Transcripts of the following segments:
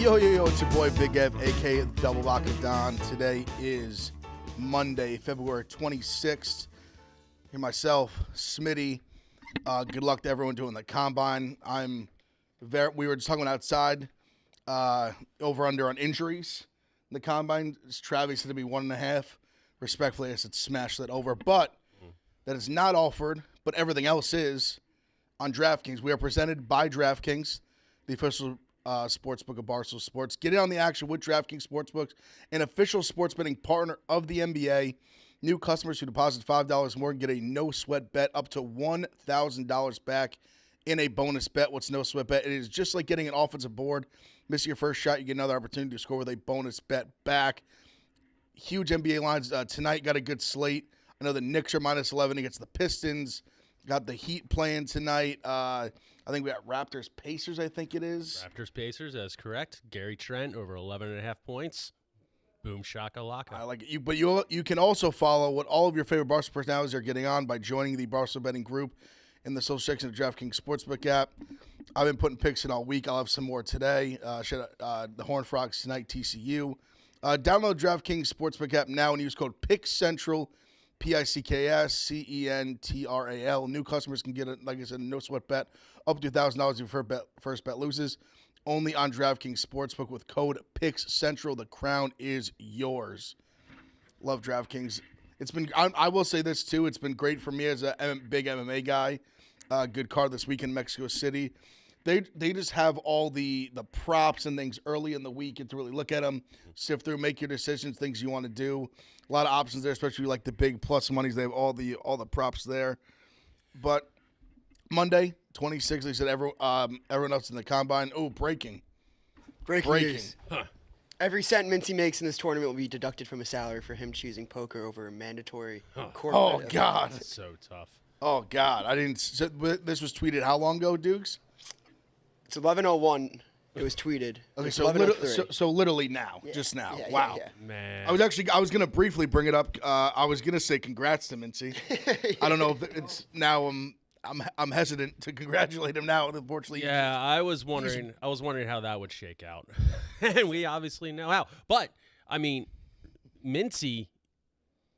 Yo, it's your boy Big Ev, a.k.a. Double Lock of Don. Today is Monday, February 26th. Here myself, Smitty. Good luck to everyone doing the combine. We were just talking outside, over-under on injuries in the combine. Travis said to be 1.5. Respectfully, I said smash that over. But that is not offered, but everything else is on DraftKings. We are presented by DraftKings, the official sportsbook of Barstool Sports. Get in on the action with DraftKings Sportsbooks, an official sports betting partner of the NBA. New customers who deposit $5 more can get a no-sweat bet up to $1,000 back in a bonus bet. What's no-sweat bet? It is just like getting an offensive board. Miss your first shot, you get another opportunity to score with a bonus bet back. Huge NBA lines tonight. Got a good slate. I know the Knicks are minus 11 against the Pistons. Got the Heat playing tonight. I think we got Raptors-Pacers, I think it is. Raptors-Pacers, that's correct. Gary Trent over 11.5 points. Boom, shaka, laka. I like it. But you can also follow what all of your favorite Barstool personalities are getting on by joining the Barstool Betting group in the social section of DraftKings Sportsbook app. I've been putting picks in all week. I'll have some more today. The Horned Frogs tonight, TCU. Download DraftKings Sportsbook app now and use code PICKCENTRAL, PICKSCENTRAL. New customers can get, like I said, a no-sweat bet up to $1,000 if your first bet loses. Only on DraftKings Sportsbook with code PICKCENTRAL. The crown is yours. Love DraftKings. It's been. I will say this, too. It's been great for me as a big MMA guy. Good card this week in Mexico City. They just have all the props and things early in the week. You have to really look at them, sift through, make your decisions, things you want to do. A lot of options there, especially like the big plus monies. They have all the props there. But Monday, 26th, they said everyone else in the combine. Oh, breaking. News. Huh. Every cent Mintzy makes in this tournament will be deducted from his salary for him choosing poker over a mandatory corporate. Oh, God. That's so tough. Oh, God. This was tweeted how long ago, Dukes? It's 11:01. It was tweeted. Okay, It's so literally now, just now. Yeah, wow. yeah. Man. I was going to briefly bring it up. I was going to say congrats to Mintzy. I don't know if it's now I'm hesitant to congratulate him now, unfortunately. Yeah, I was wondering how that would shake out. And we obviously know how. But I mean, Mintzy,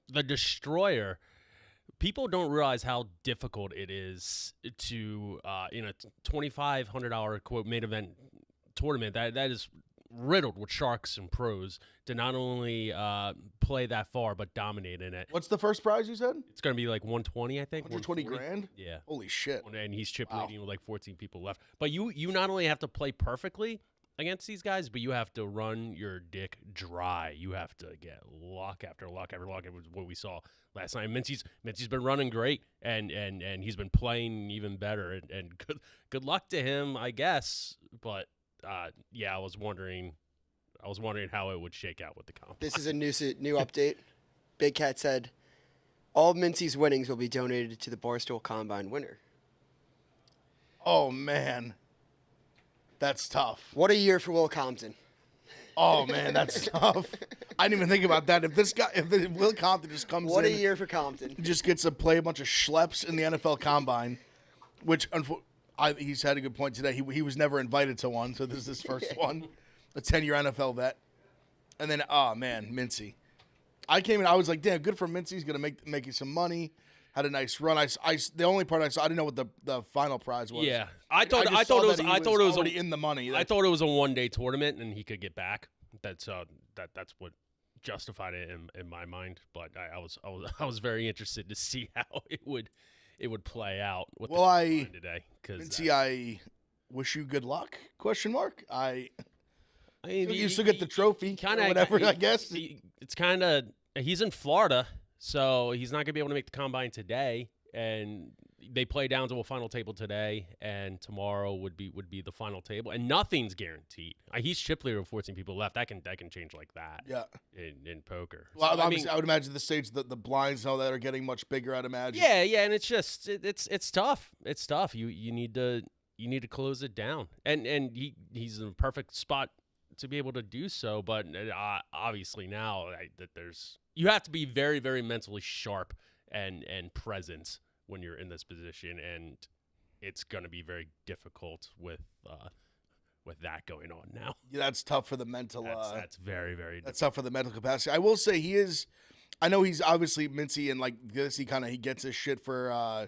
the destroyer, people don't realize how difficult it is to in a $2,500 quote main event tournament that is riddled with sharks and pros to not only play that far but dominate in it. What's the first prize you said? It's going to be like 120, I think. 120 grand? Yeah. Holy shit. And he's chip leading with like 14 people left. But you not only have to play perfectly against these guys, but you have to run your dick dry. You have to get luck after luck after luck. It was what we saw last night. Mintzy's been running great, and he's been playing even better. And good luck to him, I guess. But yeah, I was wondering how it would shake out with the comp. This is a new update. Big Cat said all Mintzy's winnings will be donated to the Barstool Combine winner. Oh, man. That's tough. What a year for Will Compton. Oh, man, that's tough. I didn't even think about that. If Will Compton just comes in. What a year for Compton. Just gets to play a bunch of schleps in the NFL Combine, which he's had a good point today. He was never invited to one, so this is his first one. A 10-year NFL vet. And then, oh, man, Mintzy. I came in, I was like, damn, good for Mintzy. He's going to make you some money. Had a nice run. The only part I saw, I didn't know what the final prize was. Yeah, I thought it was already in the money. I thought it was a one-day tournament and he could get back. That's what justified it in my mind. But I was very interested to see how it would play out with today. Mintzy, I wish you good luck? Question mark. I mean, you still get the trophy, kinda, or whatever. I guess it's kind of he's in Florida. So he's not going to be able to make the combine today, and they play down to a final table today, and tomorrow would be the final table, and nothing's guaranteed. He's chip leader with 14 people left. That can change like that. Yeah. In poker. Well, so, I would imagine the stage the blinds and all that are getting much bigger. I'd imagine. Yeah, and it's just it's tough. It's tough. You need to close it down, and he's in a perfect spot to be able to do so. But obviously now you have to be very, very mentally sharp and present when you're in this position, and it's going to be very difficult with with that going on now. Yeah, that's tough for the mental. That's very, very. That's tough for the mental capacity. I will say he is. I know he's obviously Mintzy and like this. He gets his shit for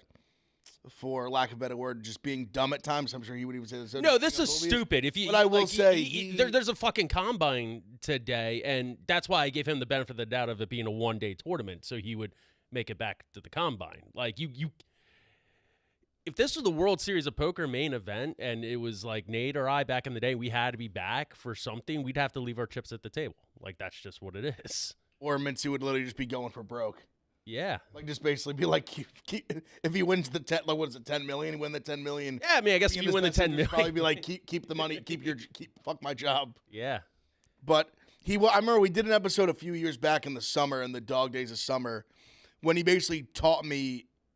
lack of a better word, just being dumb at times. I'm sure he would even say this. No, this is stupid. If you, but I will say, there's a fucking combine today, and that's why I gave him the benefit of the doubt of it being a one-day tournament, so he would make it back to the combine. Like you. If this was the World Series of Poker main event and it was like Nate or I back in the day, we had to be back for something, we'd have to leave our chips at the table. Like, that's just what it is. Or Mintzy would literally just be going for broke. Yeah. Like, just basically be like, if he wins the 10, like, what is it, 10 million? He win the 10 million. Yeah, I mean, I guess if you win the 10 million. Probably be like, keep the money, fuck my job. Yeah. But I remember we did an episode a few years back in the summer, in the dog days of summer, when he basically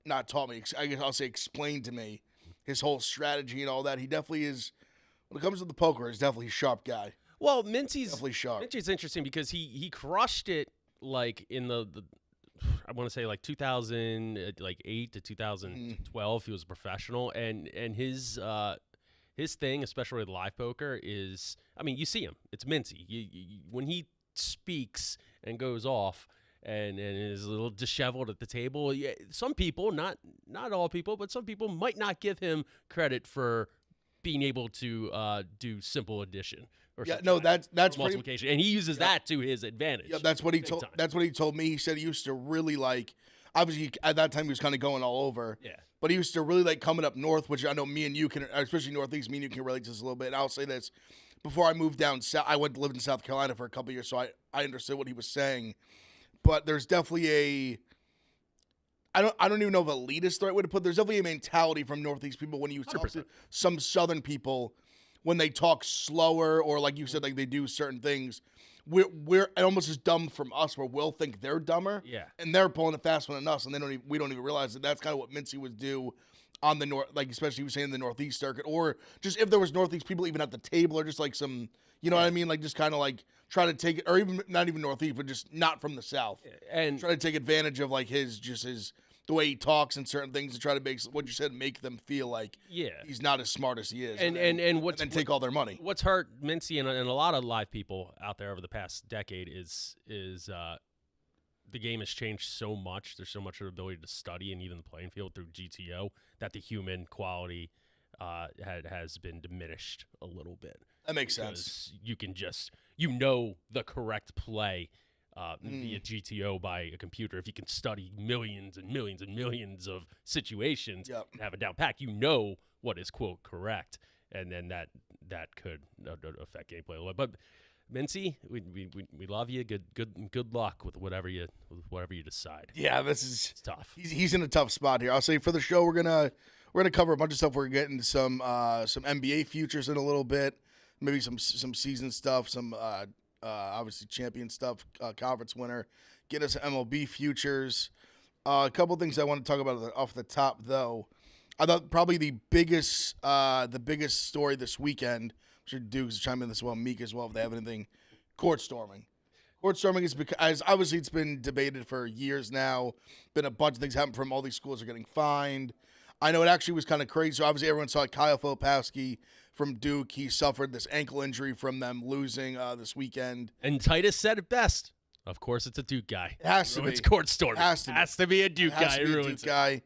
I guess I'll say explained to me his whole strategy and all that. He definitely is, when it comes to the poker, he's definitely a sharp guy. Well, Mintzy's definitely sharp. Mintzy's interesting because he crushed it like in the I want to say like 2008 to 2012. He was a professional, and his thing, especially with live poker, is, I mean, you see him. It's Mintzy. When he speaks and goes off and is a little disheveled at the table, some people, not all people, but some people might not give him credit for being able to do simple addition. Or that's multiplication, and he uses that to his advantage. Yeah, that's what he told. That's what he told me. He said he used to really like. Obviously, at that time he was kind of going all over. Yeah. But he used to really like coming up north, which I know me and you can, especially Northeast, me and you can relate to this a little bit. And I'll say this: before I moved down south, I went to live in South Carolina for a couple of years, so I understood what he was saying. But there's definitely I don't even know if elitist is the right way to put it. There's definitely a mentality from Northeast people when you talk to some Southern people. When they talk slower, or like you said, like they do certain things, we're almost as dumb from us, where we'll think they're dumber, and they're pulling a fast one on us, and we don't even realize that. That's kind of what Mintzy would do on the north, like especially he was saying the Northeast circuit, or just if there was Northeast people even at the table, or just like some, you know what I mean, like just kind of like try to take it, or even not even Northeast, but just not from the South, and try to take advantage of like his the way he talks and certain things to try to make what you said, make them feel like he's not as smart as he is, and then take all their money. What's hurt Mintzy and a lot of live people out there over the past decade is the game has changed so much. There's so much ability to study and even the playing field through GTO that the human quality has been diminished a little bit. That makes sense. You can just the correct play via GTO by a computer. If you can study millions and millions and millions of situations and have it down packed, what is quote correct, and then that could affect gameplay a little. But Mintzy, we love you. Good luck with whatever you decide. Yeah, it's tough. He's in a tough spot here. I'll say for the show we're gonna cover a bunch of stuff. We're getting some NBA futures in a little bit, maybe some season stuff, some. Obviously champion stuff, conference winner, get us MLB futures. A couple things I want to talk about off the top, though. I thought probably the biggest story this weekend, I'm sure Dukes chime in this well, Meek as well, if they have anything, court storming. Court storming is because, obviously, it's been debated for years now. Been a bunch of things happen from all these schools are getting fined. I know it actually was kind of crazy. So obviously, everyone saw Kyle Filipowski from Duke. He suffered this ankle injury from them losing this weekend. And Titus said it best. Of course, it's a Duke guy. It has to be. It's court storming. Has to be a Duke guy.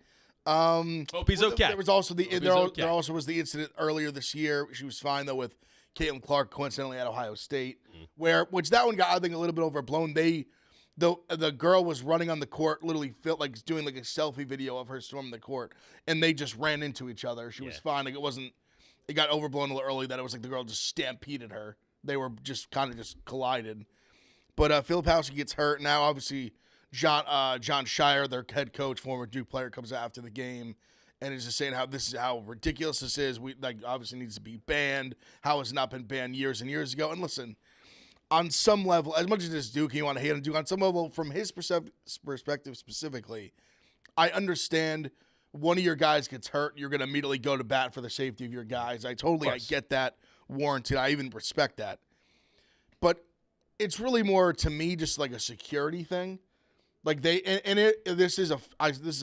Hope he's okay. There was also there also was the incident earlier this year. She was fine though with Caitlin Clark, coincidentally at Ohio State, which that one got, I think, a little bit overblown. The girl was running on the court, literally felt like doing like a selfie video of her storming the court, and they just ran into each other. She was fine. Like it got overblown a little early that it was like the girl just stampeded her. They were just kind of just collided. But Filipowski gets hurt. Now, obviously, John Shire, their head coach, former Duke player, comes out after the game and is just saying how ridiculous this is. We obviously needs to be banned. How has not been banned years and years ago. And listen, on some level, as much as it's Duke, you want to hate on Duke, on some level, from his perspective specifically, I understand one of your guys gets hurt, you're going to immediately go to bat for the safety of your guys. I get that warranted. I even respect that. But it's really more, to me, just like a security thing. Like this is a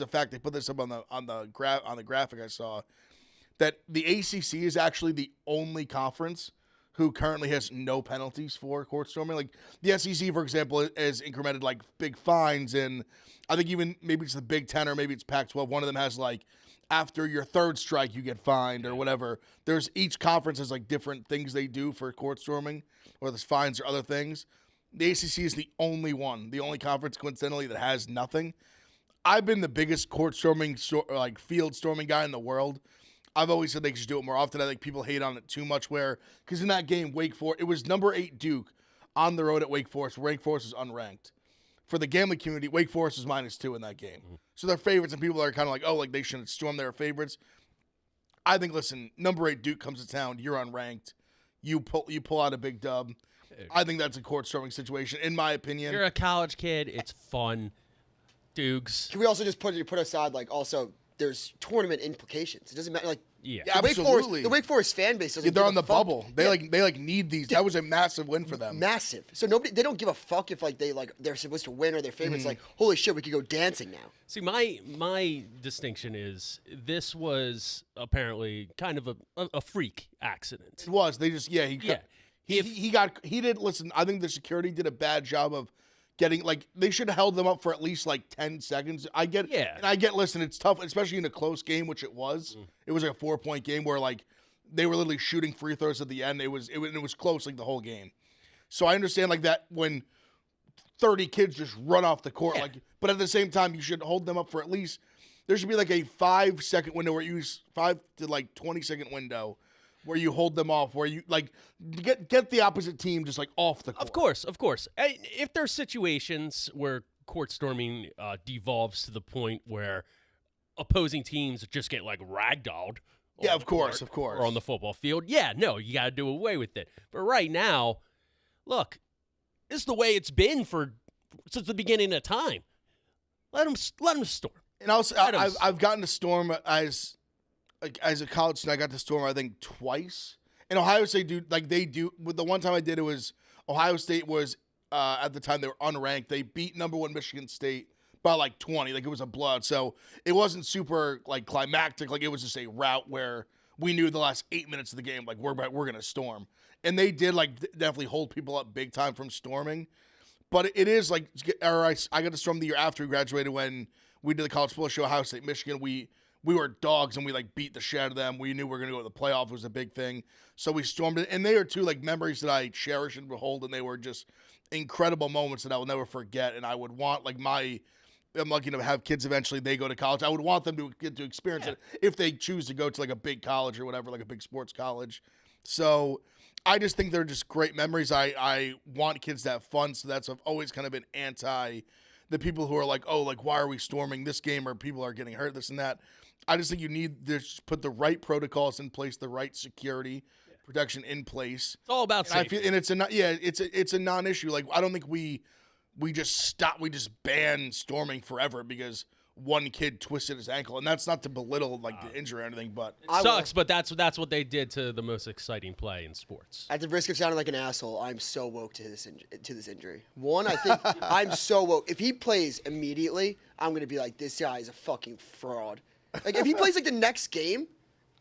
fact. They put this up on the graphic I saw, that the ACC is actually the only conference who currently has no penalties for court storming. Like the SEC, for example, has incremented like big fines, and I think even maybe it's the Big Ten or maybe it's Pac-12. One of them has like after your third strike you get fined or whatever. There's each conference has like different things they do for court storming, or there's fines or other things. The ACC is the only one, the only conference coincidentally that has nothing. I've been the biggest court storming, like field storming guy in the world. I've always said they should do it more often. I think people hate on it too much because in that game, Wake Forest, it was number 8 Duke on the road at Wake Forest. Wake Forest is unranked. For the gambling community, Wake Forest is -2 in that game. So they're favorites, and people are kind of like, oh, like they shouldn't storm their favorites. I think, listen, number 8 Duke comes to town. You're unranked. You pull out a big dub. I think that's a court storming situation, in my opinion. You're a college kid. It's fun. Dukes. Can we also just put aside, like, also there's tournament implications. It doesn't matter, like, Yeah. Absolutely. The Wake Forest fan base doesn't. They're give on the a fuck. bubble. They need these. That was a massive win for them. Massive. So they don't give a fuck if like they're supposed to win or their favorites. Like, holy shit, we could go dancing now. See, my distinction is this was apparently kind of a freak accident. It was. They just he did. Listen, I think the security did a bad job of getting, like, they should have held them up for at least like 10 seconds. I get. Listen, it's tough, especially in a close game, which it was. It was like a 4-point game where like they were literally shooting free throws at the end. It was close like the whole game. So I understand like that when 30 kids just run off the court, like, but at the same time you should hold them up for at least, there should be like a 5-second window where you use 5 to like 20-second window where you hold them off, where you like get the opposite team just like off the court. Of course. If there's situations where court storming devolves to the point where opposing teams just get like ragdolled. Yeah, of course. Or on the football field. Yeah, no, you got to do away with it. But right now, look, this is the way it's been since the beginning of time. Let them storm. And also, I've gotten to storm as a college student. I got to storm, I think, twice. And Ohio State they do. With the one time I did, it was Ohio State was at the time they were unranked. They beat number 1 Michigan State by like 20. Like it was a blood. So it wasn't super like climactic. Like it was just a route where we knew the last 8 minutes of the game, like we're gonna storm. And they did like definitely hold people up big time from storming. But it is like, I got to storm the year after we graduated when we did the college football show, Ohio State, Michigan. We were dogs and we like beat the shit out of them. We knew we were going to go to the playoff. It was a big thing. So we stormed it. And they are two like memories that I cherish and behold. And they were just incredible moments that I will never forget. And I would want like I'm lucky to have kids eventually. They go to college. I would want them to get to experience it if they choose to go to like a big college or whatever, like a big sports college. So I just think they're just great memories. I want kids to have fun. So that's I've always kind of been anti the people who are like, oh, like, why are we storming this game or people are getting hurt, this and that. I just think you need to put the right protocols in place, the right security protection in place. It's all about safety. It's a non-issue. Like, I don't think we just ban storming forever because one kid twisted his ankle, and that's not to belittle like the injury or anything, but it sucks. But that's what they did to the most exciting play in sports. At the risk of sounding like an asshole, I'm so woke to this injury. One, I think I'm so woke. If he plays immediately, I'm gonna be like, this guy is a fucking fraud. Like if he plays like the next game,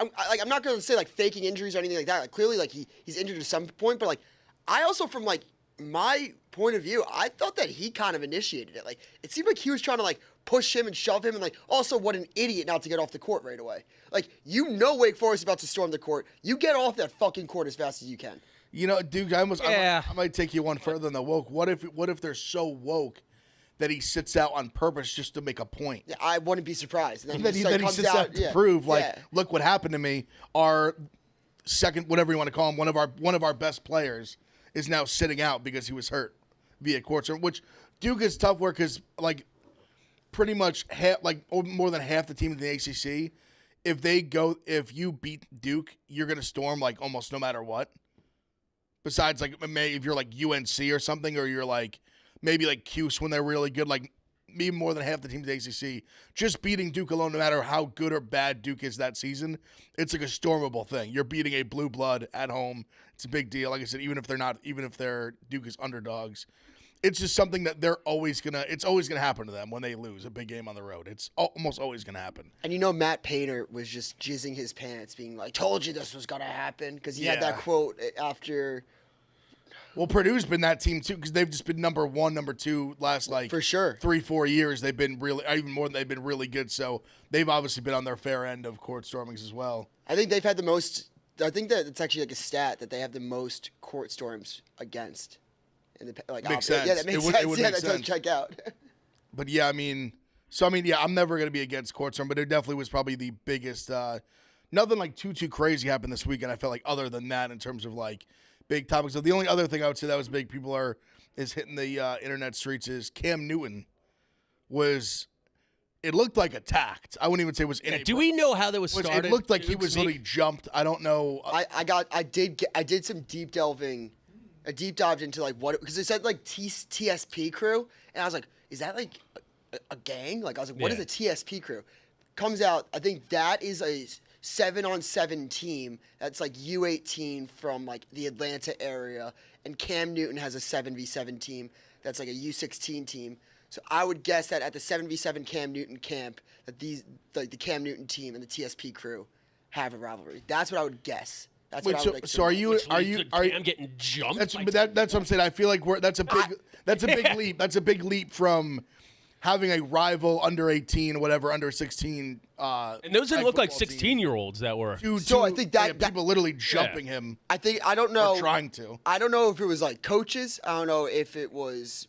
I'm not gonna say like faking injuries or anything like that. Like clearly, like he's injured at some point, but like I also from like my point of view, I thought that he kind of initiated it. Like it seemed like he was trying to like push him and shove him, and like also what an idiot not to get off the court right away. Like Wake Forest is about to storm the court. You get off that fucking court as fast as you can. You know, dude, I might take you one further than the woke. What if they're so woke that he sits out on purpose just to make a point? Yeah, I wouldn't be surprised. And then he sits out to prove, like, look what happened to me. Our second, whatever you want to call him, one of our best players is now sitting out because he was hurt via court storm. Which Duke is tough work because like pretty much more than half the team in the ACC, if you beat Duke, you're gonna storm like almost no matter what. Besides like if you're like UNC or something, or you're like maybe like Cuse when they're really good, like maybe more than half the teams in the ACC, just beating Duke alone, no matter how good or bad Duke is that season, it's like a stormable thing. You're beating a blue blood at home. It's a big deal. Like I said, even if Duke is underdogs, it's just something that it's always gonna happen to them when they lose a big game on the road. It's almost always gonna happen. And Matt Painter was just jizzing his pants, being like, "Told you this was gonna happen," because he had that quote after. Well, Purdue's been that team too because they've just been number 1, number 2 last for sure 3-4 years. They've been even more than they've been really good. So they've obviously been on their fair end of court stormings as well. I think they've had the most. I think that it's actually like a stat that they have the most court storms against. Makes sense. Yeah, that makes sense. That does check out. But yeah, I'm never gonna be against court storm, but it definitely was probably the biggest. Nothing like too crazy happened this weekend. I felt like other than that in terms of like big topics. So the only other thing I would say that was big, is hitting the internet streets is Cam Newton was. It looked like attacked. I wouldn't even say it was. Do we know how that was started? It looked like he was literally jumped. I don't know. I did some deep diving. I deep dived into like what because it said like TSP crew, and I was like, is that like a gang? Like I was like, what is a TSP crew? Comes out, I think that is a 7-on-7 team that's like U18 from like the Atlanta area, and Cam Newton has a 7v7 team that's like a U16 team. So I would guess that at the 7v7 Cam Newton camp, that the Cam Newton team and the TSP crew have a rivalry. That's what I would guess. That's what I would like. So are you? I'm getting jumped. That's what I'm saying. I feel like that's a big leap. That's a big leap from having a rival under 18 or whatever, under 16. And those didn't look like 16-year-olds that were. So I think that people literally jumping him. I don't know. Or trying to. I don't know if it was like coaches. I don't know if it was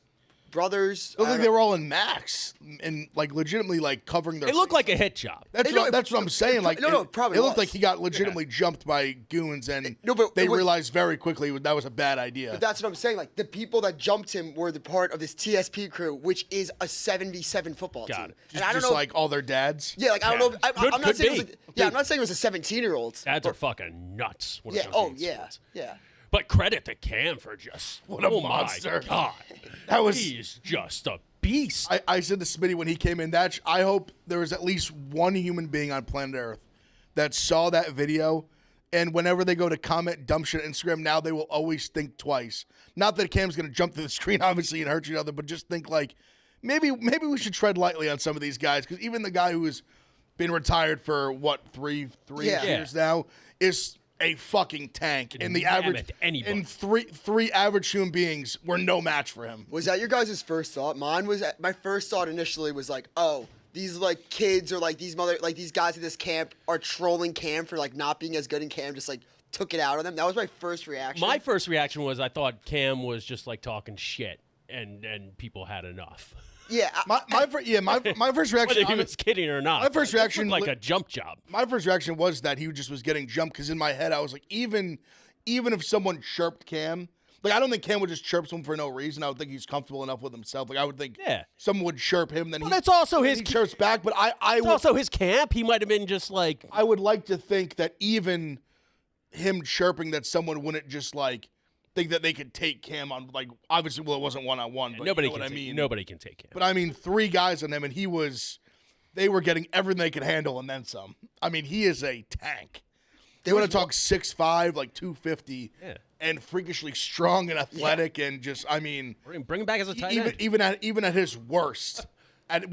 brothers. It looked like they were all in max and like legitimately like covering their. It looked like a hit job. That's what I'm saying. Like probably it looked like he got legitimately jumped by goons, and they realized very quickly that was a bad idea. But that's what I'm saying. Like the people that jumped him were the part of this TSP crew, which is a 7v7 football team. And I don't know, like all their dads. Yeah, like I don't know. I'm not saying it was. I'm not saying it was a 17-year-old. Dads are fucking nuts. Yeah. Oh yeah. Yeah. But credit to Cam for just what a monster. My God. He's just a beast. I said to Smitty when he came in, I hope there was at least one human being on planet Earth that saw that video, and whenever they go to comment dumb shit on Instagram, now they will always think twice. Not that Cam's going to jump through the screen, obviously, and hurt each other, but just think like, maybe we should tread lightly on some of these guys, because even the guy who has been retired for, three years now, is a fucking tank, and the average and three average human beings were no match for him. Was that your guys' first thought? My first thought initially was like, oh, these like kids or like these guys at this camp are trolling Cam for like not being as good, and Cam just like took it out on them. That was my first reaction. My first reaction was I thought Cam was just like talking shit, and people had enough. Yeah, my first reaction. Whether he was kidding or not. My first reaction, like a jump job. My first reaction was that he just was getting jumped, because in my head I was like, even if someone chirped Cam, like I don't think Cam would just chirp someone for no reason. I would think he's comfortable enough with himself. Like I would think someone would chirp him, then that's also he chirps back. But it's also his camp. He might have been just like. I would like to think that even him chirping, that someone wouldn't just like think that they could take Cam on, like, obviously, well, it wasn't one-on-one, but nobody you know what I mean? Nobody can take Cam. But I mean, 3 guys on him, and they were getting everything they could handle and then some. I mean, he is a tank. They want to talk 6'5", like 250, and freakishly strong and athletic, and just, I mean, bring him back as a tight end. Even at his worst, at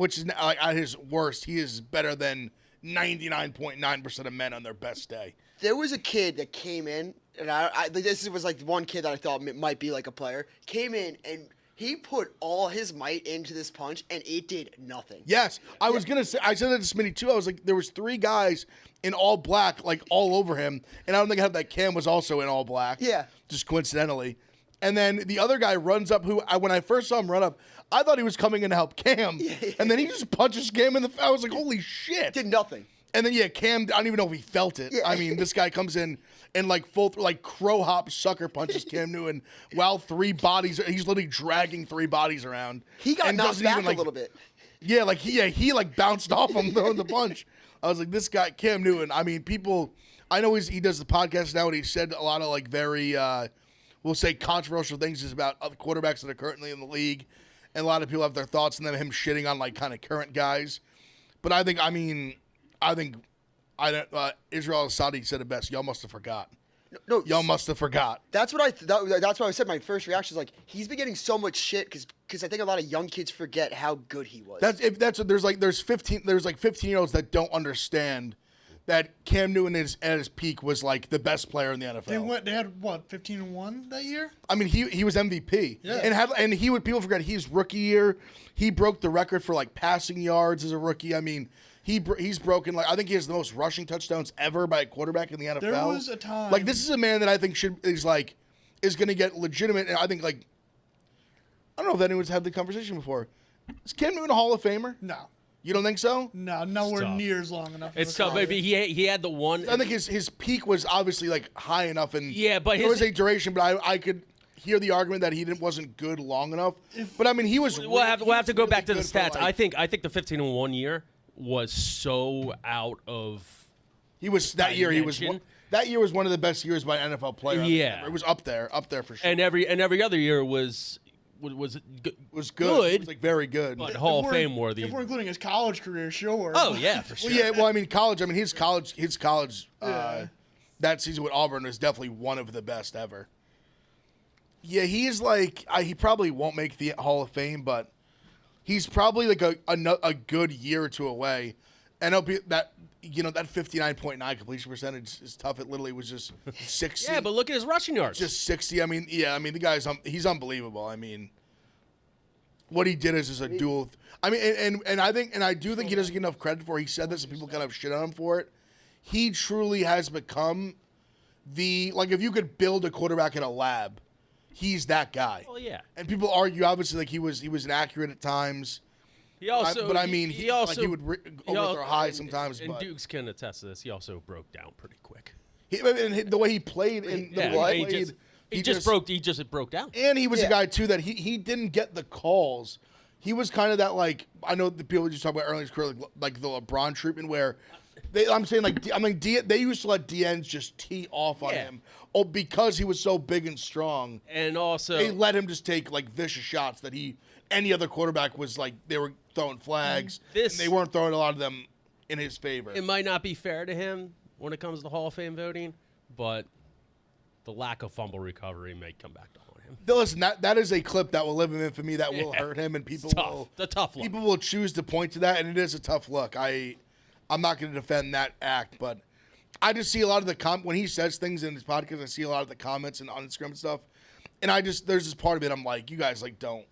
his worst, he is better than 99.9% of men on their best day. There was a kid that came in, and this was like one kid that I thought might be like a player. Came in and he put all his might into this punch, and it did nothing. Yes, I was gonna say. I said that to Smitty too. I was like, there was 3 guys in all black, like all over him, and I don't think I had that Cam was also in all black. Yeah, just coincidentally. And then the other guy runs up. When I first saw him run up, I thought he was coming in to help Cam, and then he just punches Cam in the. I was like, holy shit! Did nothing. And then Cam, I don't even know if he felt it. Yeah. I mean, this guy comes in and like crow hop sucker punches Cam Newton while he's literally dragging 3 bodies around. He got knocked back a little bit. Yeah, he bounced off him throwing the punch. I was like, this guy, Cam Newton, I mean, I know he does the podcast now, and he said a lot of like very, we'll say controversial things about other quarterbacks that are currently in the league. And a lot of people have their thoughts on them, him shitting on like kind of current guys. But I think Israel Asadi said it best. Y'all must have forgot. No, y'all must have forgot. That's what that's what I said. My first reaction is like he's been getting so much shit because I think a lot of young kids forget how good he was. There's 15-year-olds that don't understand that Cam Newton at his peak was like the best player in the NFL. They had what 15-1 that year. I mean, he was MVP. Yeah. And people forget his rookie year, he broke the record for like passing yards as a rookie. I mean, he's broken I think he has the most rushing touchdowns ever by a quarterback in the NFL. There was a time like this is a man that I think is going to get legitimate. And I think I don't know if anyone's had the conversation before. Is Cam Newton a Hall of Famer? No. You don't think so? No, nowhere near as long enough. It's tough. Maybe he had the one. I think his peak was obviously high enough, and but there was a duration. But I could hear the argument that he wasn't good long enough. But I mean, he was. We'll have to go back to the really good stats. I think the 15-1 year was so out of. He was that year. dimension. That year was one of the best years by an NFL player. Yeah, it was up there for sure. And every other year was good. It was very good. But Hall of Fame worthy. If we're including his college career, sure. Oh yeah, for sure. Well, yeah. Well, I mean, college. I mean, his college. That season with Auburn was definitely one of the best ever. Yeah, he's he probably won't make the Hall of Fame, but he's probably a good year or two away. And it'll be that 59.9 completion percentage is tough. It literally was just 60. Yeah, but look at his rushing yards. Just 60. I mean, the guy's he's unbelievable. I mean, what he did is a dual. I mean, and I do think he doesn't get enough credit for it. He said this, and people kind of shit on him for it. He truly has become if you could build a quarterback in a lab, he's that guy. Well, yeah. And people argue obviously he was inaccurate at times. He also, he would overthrow high sometimes. And but Dukes can attest to this. He also broke down pretty quick. The way he played he just broke down. And he was a guy too that he didn't get the calls. He was kind of that I know the people just talk about earlier in his career like the LeBron treatment where they used to let DNs just tee off on him because he was so big and strong. And also they let him just take vicious shots that any other quarterback was they were throwing flags. And they weren't throwing a lot of them in his favor. It might not be fair to him when it comes to Hall of Fame voting, but the lack of fumble recovery may come back to haunt him. Listen, that is a clip that will live in infamy. That will hurt him, and people will. It's a tough look. People will choose to point to that, and it is a tough look. I'm not going to defend that act, but I just see a lot of the when he says things in his podcast. I see a lot of the comments and on Instagram and stuff, and there's this part of it. I'm like, you guys don't.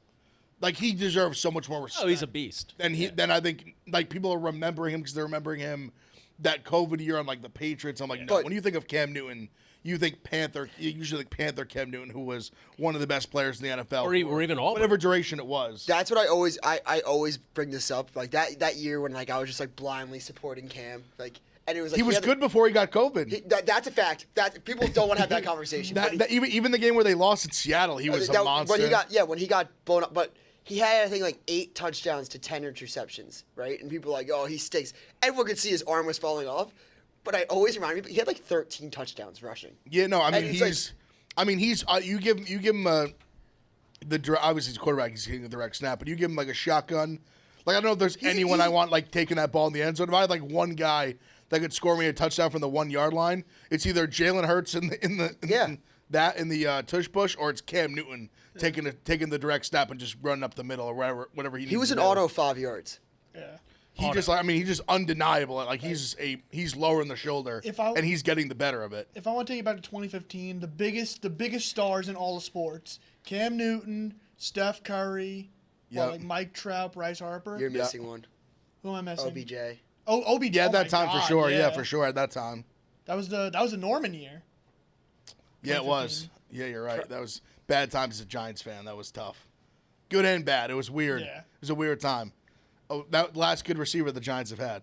He deserves so much more respect. Oh, he's a beast. Then I think people are remembering him because they're remembering him that COVID year on the Patriots. I'm like, no. When you think of Cam Newton, you think Panther. You usually think Panther Cam Newton, who was one of the best players in the NFL, or even Auburn, whatever duration it was. That's what I always bring this up. That year when I was just blindly supporting Cam. And it was he was good before he got COVID. That's a fact. That people don't want to have that conversation. Even the game where they lost in Seattle, he was a monster. When he got blown up, but. He had, I think, 8 touchdowns to 10 interceptions, right? And people were like, oh, he stinks. Everyone could see his arm was falling off. But I always remind me, he had 13 touchdowns rushing. Yeah, no, I mean, you give him obviously he's a quarterback, he's getting a direct snap, but you give him a shotgun. I don't know if there's anyone I want taking that ball in the end zone. If I had one guy that could score me a touchdown from the 1 yard line, it's either Jalen Hurts in the tush push, or it's Cam Newton taking the direct snap and just running up the middle or whatever he needs. He was an auto 5 yards. Yeah. He's just undeniable. He's lower in the shoulder, and he's getting the better of it. If I want to take you back to 2015, the biggest stars in all the sports: Cam Newton, Steph Curry, Mike Trout, Bryce Harper. You're missing one. Who am I missing? OBJ. Oh, OBJ. Yeah, at that time for sure. Yeah, for sure at that time. That was the Norman year. Yeah, it was. Yeah, you're right. That was bad times as a Giants fan. That was tough. Good and bad. It was weird. Yeah. It was a weird time. Oh, that last good receiver the Giants have had.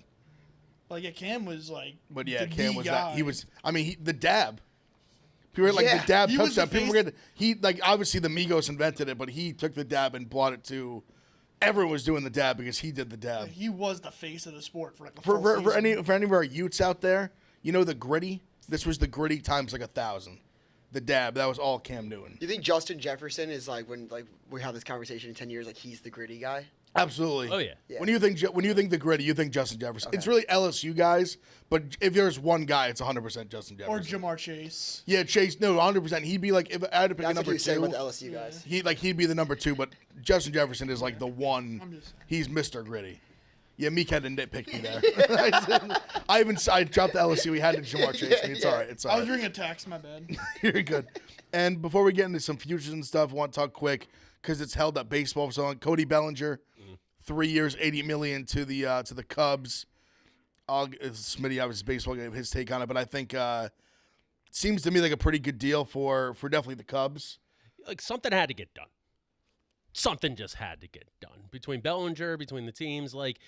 Cam was But yeah, Cam was guy. that. He was. I mean, the dab. People were the dab touchdown. People forget he obviously the Migos invented it, but he took the dab and brought it to. Everyone was doing the dab because he did the dab. He was the face of the sport for for any of our Utes out there. You know the gritty. This was the gritty times 1,000. the dab. That was all Cam Newton. You think Justin Jefferson is like when we have this conversation in 10 years, like he's the gritty guy? Absolutely. Oh, yeah. Yeah. When you think the gritty, you think Justin Jefferson. It's really LSU guys, but if there's one guy, it's 100% Justin Jefferson. Or Jamar Chase. Yeah, Chase. No, 100%. He'd be like if I had to pick a That's what number you say two. about the LSU guys. He'd be the number 2, but Justin Jefferson is like the one. He's Mr. Gritty. Yeah, Meek had to nitpick me there. I dropped the LSU. We had to Jamar Chase. It's all right. It's all I right. was reading a text, my bad. You're good. And before we get into some futures and stuff, I want to talk quick because it's held up baseball. So on Cody Bellinger, 3 years, $80 million to the Cubs. Smitty, obviously, baseball gave his take on it, but I think it seems to me like a pretty good deal for definitely the Cubs. Like something had to get done. Something just had to get done between Bellinger, between the teams. Like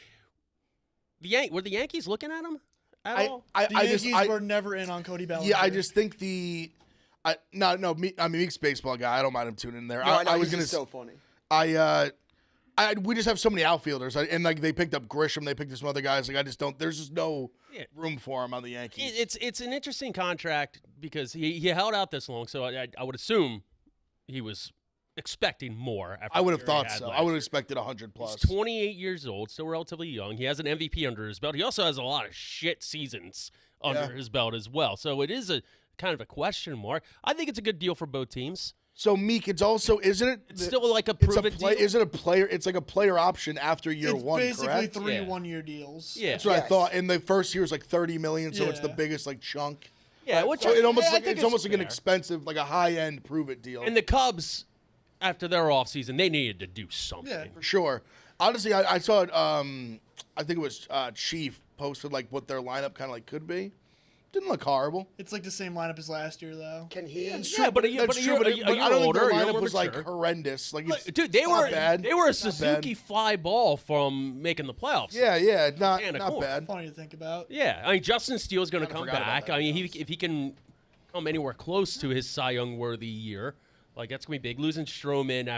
were the Yankees looking at him at all? The Yankees were never in on Cody Bellinger. Yeah, I just think Meek's baseball guy. I don't mind him tuning in there. No, I was he's gonna. just so funny. We just have so many outfielders, and like they picked up Grisham, they picked up some other guys. Like I just don't. There's just no room for him on the Yankees. It's an interesting contract because he held out this long, so I would assume he was expecting more. After I would have the year he thought had so. last I would have year. expected 100 plus. He's 28 years old, still relatively young. He has an MVP under his belt. He also has a lot of shit seasons under his belt as well. So it is a kind of a question mark. I think it's a good deal for both teams. So Meek, it's also isn't it? It's still like a prove-it deal. Is it a player? It's like a player option after year it's one. basically Correct? 3 Yeah. 1-year deals. Yeah. That's what I Yes. thought. And the first year was like 30 million, so it's the Yeah. biggest like chunk. Yeah, which So it almost I like think it's is almost like an fair. expensive, like a high end prove it deal. And the Cubs, after their offseason, they needed to do something. Yeah. For sure. Honestly, I saw it. I think it was Chief posted like what their lineup kind of like could be. Didn't look horrible. It's like the same lineup as last year, though. Can he? It's Yeah, true, but a year- that's but a true. year- But, a year I don't think older, their a year lineup more was like mature. horrendous. Like, it's Dude, they not were bad. they were a Not Suzuki bad. fly ball from making the playoffs. Yeah, not And a not corn. bad. Funny to think about. Yeah, I mean Justin Steele's going to Kinda come forgot about back. that, I mean, yes. if he can come anywhere close to his Cy Young worthy year, like that's going to be big. Losing Stroman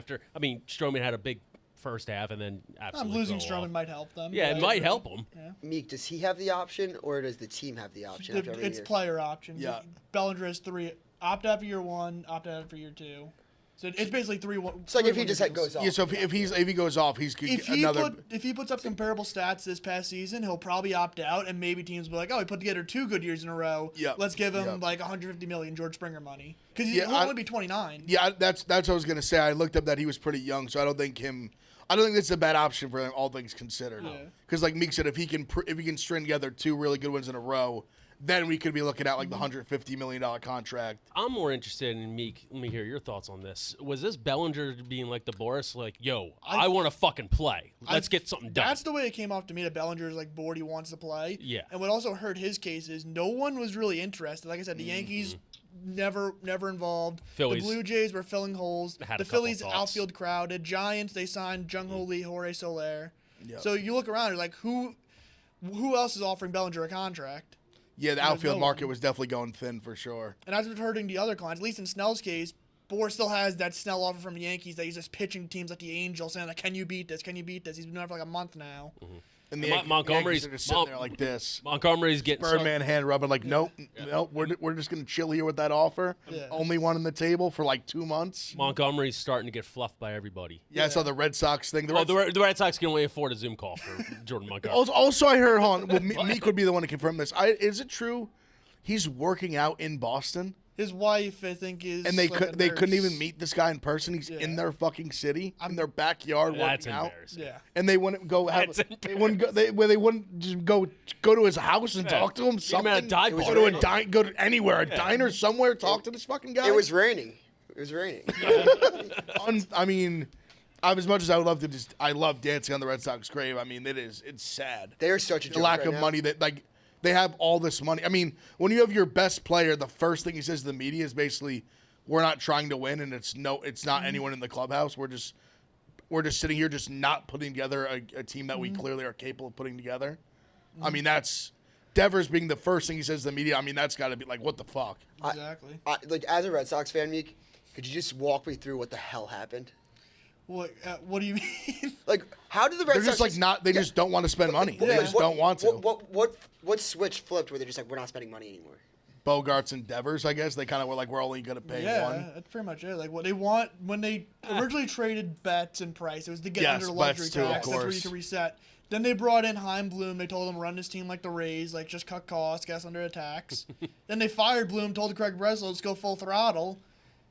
Stroman had a big first half and then absolutely Losing fell Stroman off. might help them. Yeah, it but- might help him. Meek, does he have the option or does the team have the option after every It's year? player options. Yeah. Bellinger has 3. Opt out for year 1, opt out for year 2. So it's basically 3 1. So like if he just goes off. Yeah, so if he goes off, he's If he puts up comparable stats this past season, he'll probably opt out, and maybe teams will be like, "Oh, he put together 2 good years in a row. Yep. Let's give him Yep. like 150 million George Springer money because Yeah, he'll only be 29." Yeah, that's what I was gonna say. I looked up that he was pretty young, so I don't think this is a bad option for him, all things considered. Yeah. Because like Meek said, if he can string together 2 really good ones in a row, then we could be looking at like the $150 million contract. I'm more interested in Meek. Let me hear your thoughts on this. Was this Bellinger being like the Boris, like, yo, I want to fucking play. Let's get something done. That's the way it came off to me that Bellinger's like bored, he wants to play. Yeah. And what also hurt his case is no one was really interested. Like I said, the Yankees never involved. Phillies. The Blue Jays were filling holes. Had The a couple Phillies thoughts. outfield crowded. Giants, they signed Jung Ho Lee, Jorge Soler. Yep. So you look around, you're like, who else is offering Bellinger a contract? Yeah, the There's outfield no market one. was definitely going thin for sure. And that's what's hurting the other clients. At least in Snell's case, Bohr still has that Snell offer from the Yankees that he's just pitching to teams like the Angels, saying like, "Can you beat this? Can you beat this?" He's been there for like a month now. And Montgomery's Yankees are just sitting there like this. Montgomery's getting Birdman hand rubbing like, nope, we're just going to chill here with that offer. Yeah. Only one on the table for like 2 months. Montgomery's starting to get fluffed by everybody. Yeah, I saw the Red Sox thing. Oh, the Red Sox can only afford a Zoom call for Jordan Montgomery. Also, I heard, hold on, well, Meek would be the one to confirm this. Is it true he's working out in Boston? His wife, I think, is And they like a couldn't nurse. even meet this guy in person. He's in their fucking city, in their backyard That's working out. embarrassing. Yeah. And they wouldn't go have. That's They wouldn't go. They wouldn't just go to his house and talk to him. Meet him at a Something. dive Go bar. to go to anywhere, a diner somewhere. Talk to this fucking guy. It was raining. I mean, as much as I would love to I love dancing on the Red Sox grave. I mean, it's sad. They are such a The joke lack right of now. money that like they have all this money. I mean, when you have your best player, the first thing he says to the media is basically, "We're not trying to win, and it's not anyone in the clubhouse. We're just sitting here, just not putting together a team that we clearly are capable of putting together." I mean, that's Devers being the first thing he says to the media. I mean, that's got to be like, what the fuck? Exactly. Like as a Red Sox fan, Meek, could you just walk me through what the hell happened? What do you mean? Like, how did the Red They're Sox just like not. They just don't want to spend money. They just what- don't want to. What switch flipped where they're just like, we're not spending money anymore? Bogarts and Devers, I guess. They kind of were like, we're only going to pay one. Yeah, that's pretty much it. Like what they want when they originally traded Betts and Price, it was to get under the luxury Betts too, of tax. That's where you course. can reset. Then they brought in Heim Bloom. They told him run this team like the Rays, like just cut costs, get us under a tax. Then they fired Bloom, told Craig Breslow, let's go full throttle.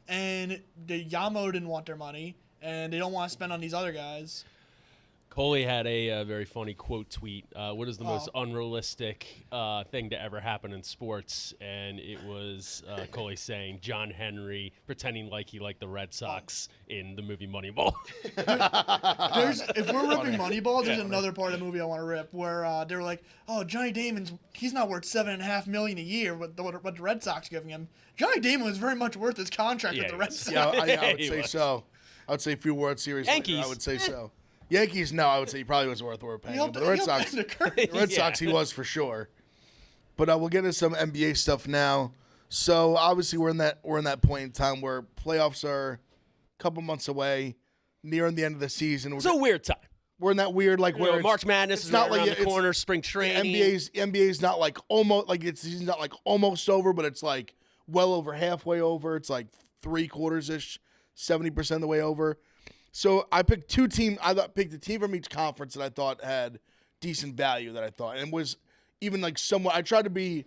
And the Yamo didn't want their money, and they don't want to spend on these other guys. Coley had a very funny quote tweet. What is the most unrealistic thing to ever happen in sports? And it was Coley saying John Henry pretending like he liked the Red Sox in the movie Moneyball. If we're ripping Moneyball, there's another part of the movie I want to rip where they were like, "Oh, Johnny Damon's he's not worth $7.5 million a year. What the Red Sox giving him? Johnny Damon was very much worth his contract with the Red Sox." Yeah, I would He say was. so. I would say a few World Series Yankees. later, I would say so. Yankees, no, I would say he probably was worth paying him. But the Red Sox, he was for sure. But we'll get into some NBA stuff now. So obviously we're in that point in time where playoffs are a couple months away, nearing the end of the season. It's a weird time. We're in that weird where it's, March Madness is not around the corner. Spring training. NBA's not like almost like it's not like almost over, but it's like well over halfway over. It's like 3/4ish, 70% of the way over. So I picked two teams. Picked a team from each conference that I thought had decent value. That I thought and was even like somewhat. I try to be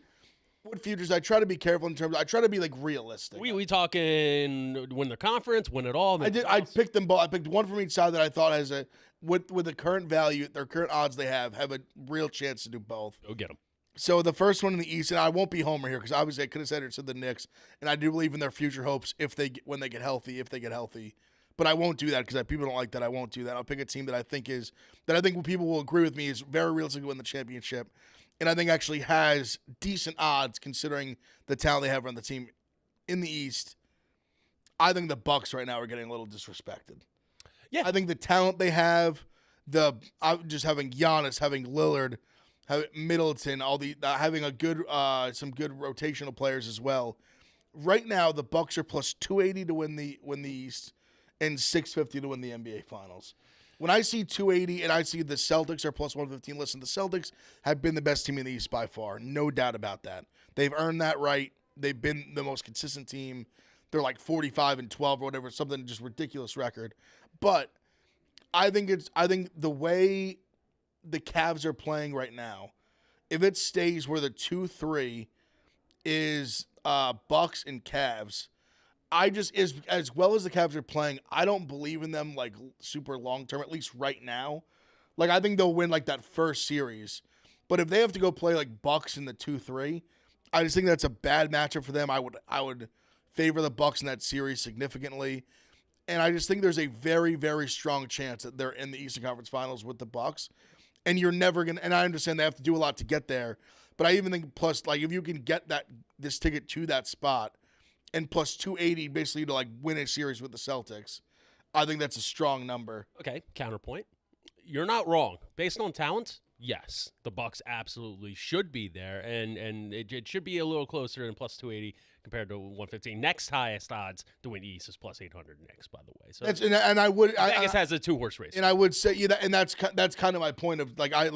with futures. I try to be careful in terms. I try to be like realistic. We talking win the conference, win it all. I did. I picked them both. I picked one from each side that I thought has a with the current value, their current odds they have a real chance to do both. Go get them. So the first one in the East, and I won't be homer here because obviously I could have said it to the Knicks, and I do believe in their future hopes when they get healthy. But I won't do that because people don't like that. I won't do that. I'll pick a team that I think people will agree with me is very realistic to win the championship, and I think actually has decent odds considering the talent they have on the team in the East. I think the Bucks right now are getting a little disrespected. Yeah, I think the talent they have, just having Giannis, having Lillard, having Middleton, having some good rotational players as well. Right now, the Bucks are plus 280 to win the East. And 650 to win the NBA Finals. When I see 280 and I see the Celtics are plus 115, listen, the Celtics have been the best team in the East by far. No doubt about that. They've earned that right. They've been the most consistent team. They're like 45-12 or whatever, something just ridiculous record. But I think the way the Cavs are playing right now, if it stays where the 2-3 is Bucks and Cavs, I just as well as the Cavs are playing, I don't believe in them like super long term, at least right now. Like I think they'll win like that first series. But if they have to go play like Bucks in the 2-3, I just think that's a bad matchup for them. I would favor the Bucks in that series significantly. And I just think there's a very, very strong chance that they're in the Eastern Conference Finals with the Bucks. And you're never gonna and I understand they have to do a lot to get there. But I even think plus like if you can get this ticket to that spot and plus 280 basically to like win a series with the Celtics, I think that's a strong number. Okay, counterpoint. You're not wrong. Based on talent, yes, the Bucks absolutely should be there, and it should be a little closer than plus 280 compared to 115. Next highest odds to win East is plus 800 next, by the way. So Vegas has a 2-horse race. And I would say that's kind of my point of like I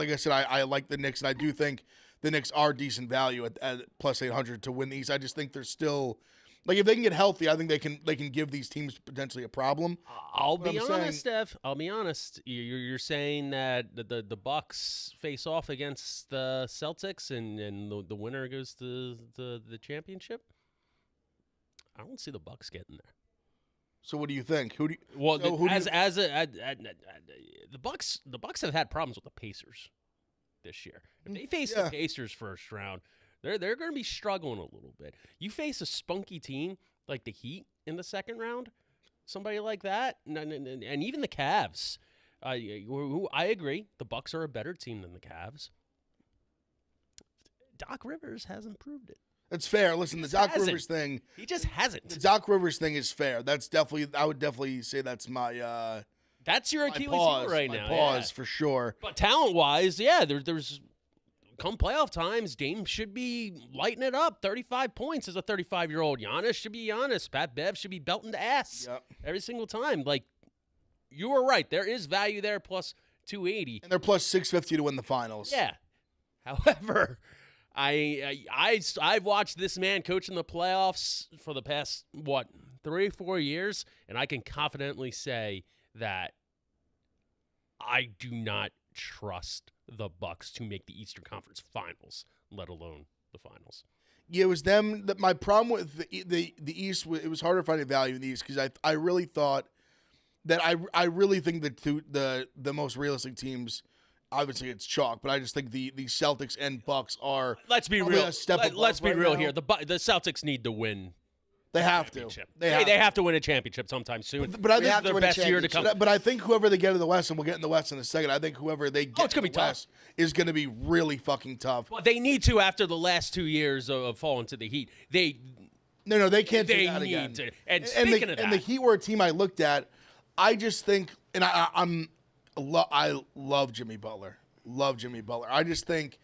like the Knicks, and I do think the Knicks are decent value at plus 800 to win the East. I just think they're still. Like if they can get healthy, I think they can give these teams potentially a problem. I'll be honest, Steph. I'll be honest. You're saying that the Bucks face off against the Celtics and the winner goes to the championship. I don't see the Bucks getting there. So what do you think? The Bucks have had problems with the Pacers this year. If they face the Pacers first round, they're going to be struggling a little bit. You face a spunky team like the Heat in the second round, somebody like that, and even the Cavs, who I agree, the Bucks are a better team than the Cavs. Doc Rivers hasn't proved it. That's fair. Listen, the Doc Rivers thing. He just hasn't. The Doc Rivers thing is fair. I would definitely say that's my. That's your Achilles heel right now. Pause for sure. But talent-wise, there's. Come playoff times, Dame should be lighting it up. 35 points as a 35-year-old. Giannis should be Giannis. Pat Bev should be belting the ass every single time. Like, you were right. There is value there, plus 280. And they're plus 650 to win the finals. Yeah. However, I've watched this man coach in the playoffs for the past 3-4 years, and I can confidently say that I do not trust the Bucks to make the Eastern Conference Finals, let alone the finals. Yeah, it was them. My problem with the East, it was harder to find a value in the East because I really thought that I really think that the most realistic teams, obviously it's chalk, but I just think the Celtics and Bucks are. Let's be real. Let's be real here. The Celtics need to win. They have to. They have to win a championship sometime soon. But I think their best year to come. But I think whoever they get in the West, and we'll get in the West in a second. I think whoever they get in the West is going to be really fucking tough. Well, they need to after the last 2 years of falling to the Heat. No, they can't do that again. And speaking of that, and the Heat were a team I looked at. I just think, and I love Jimmy Butler. I just think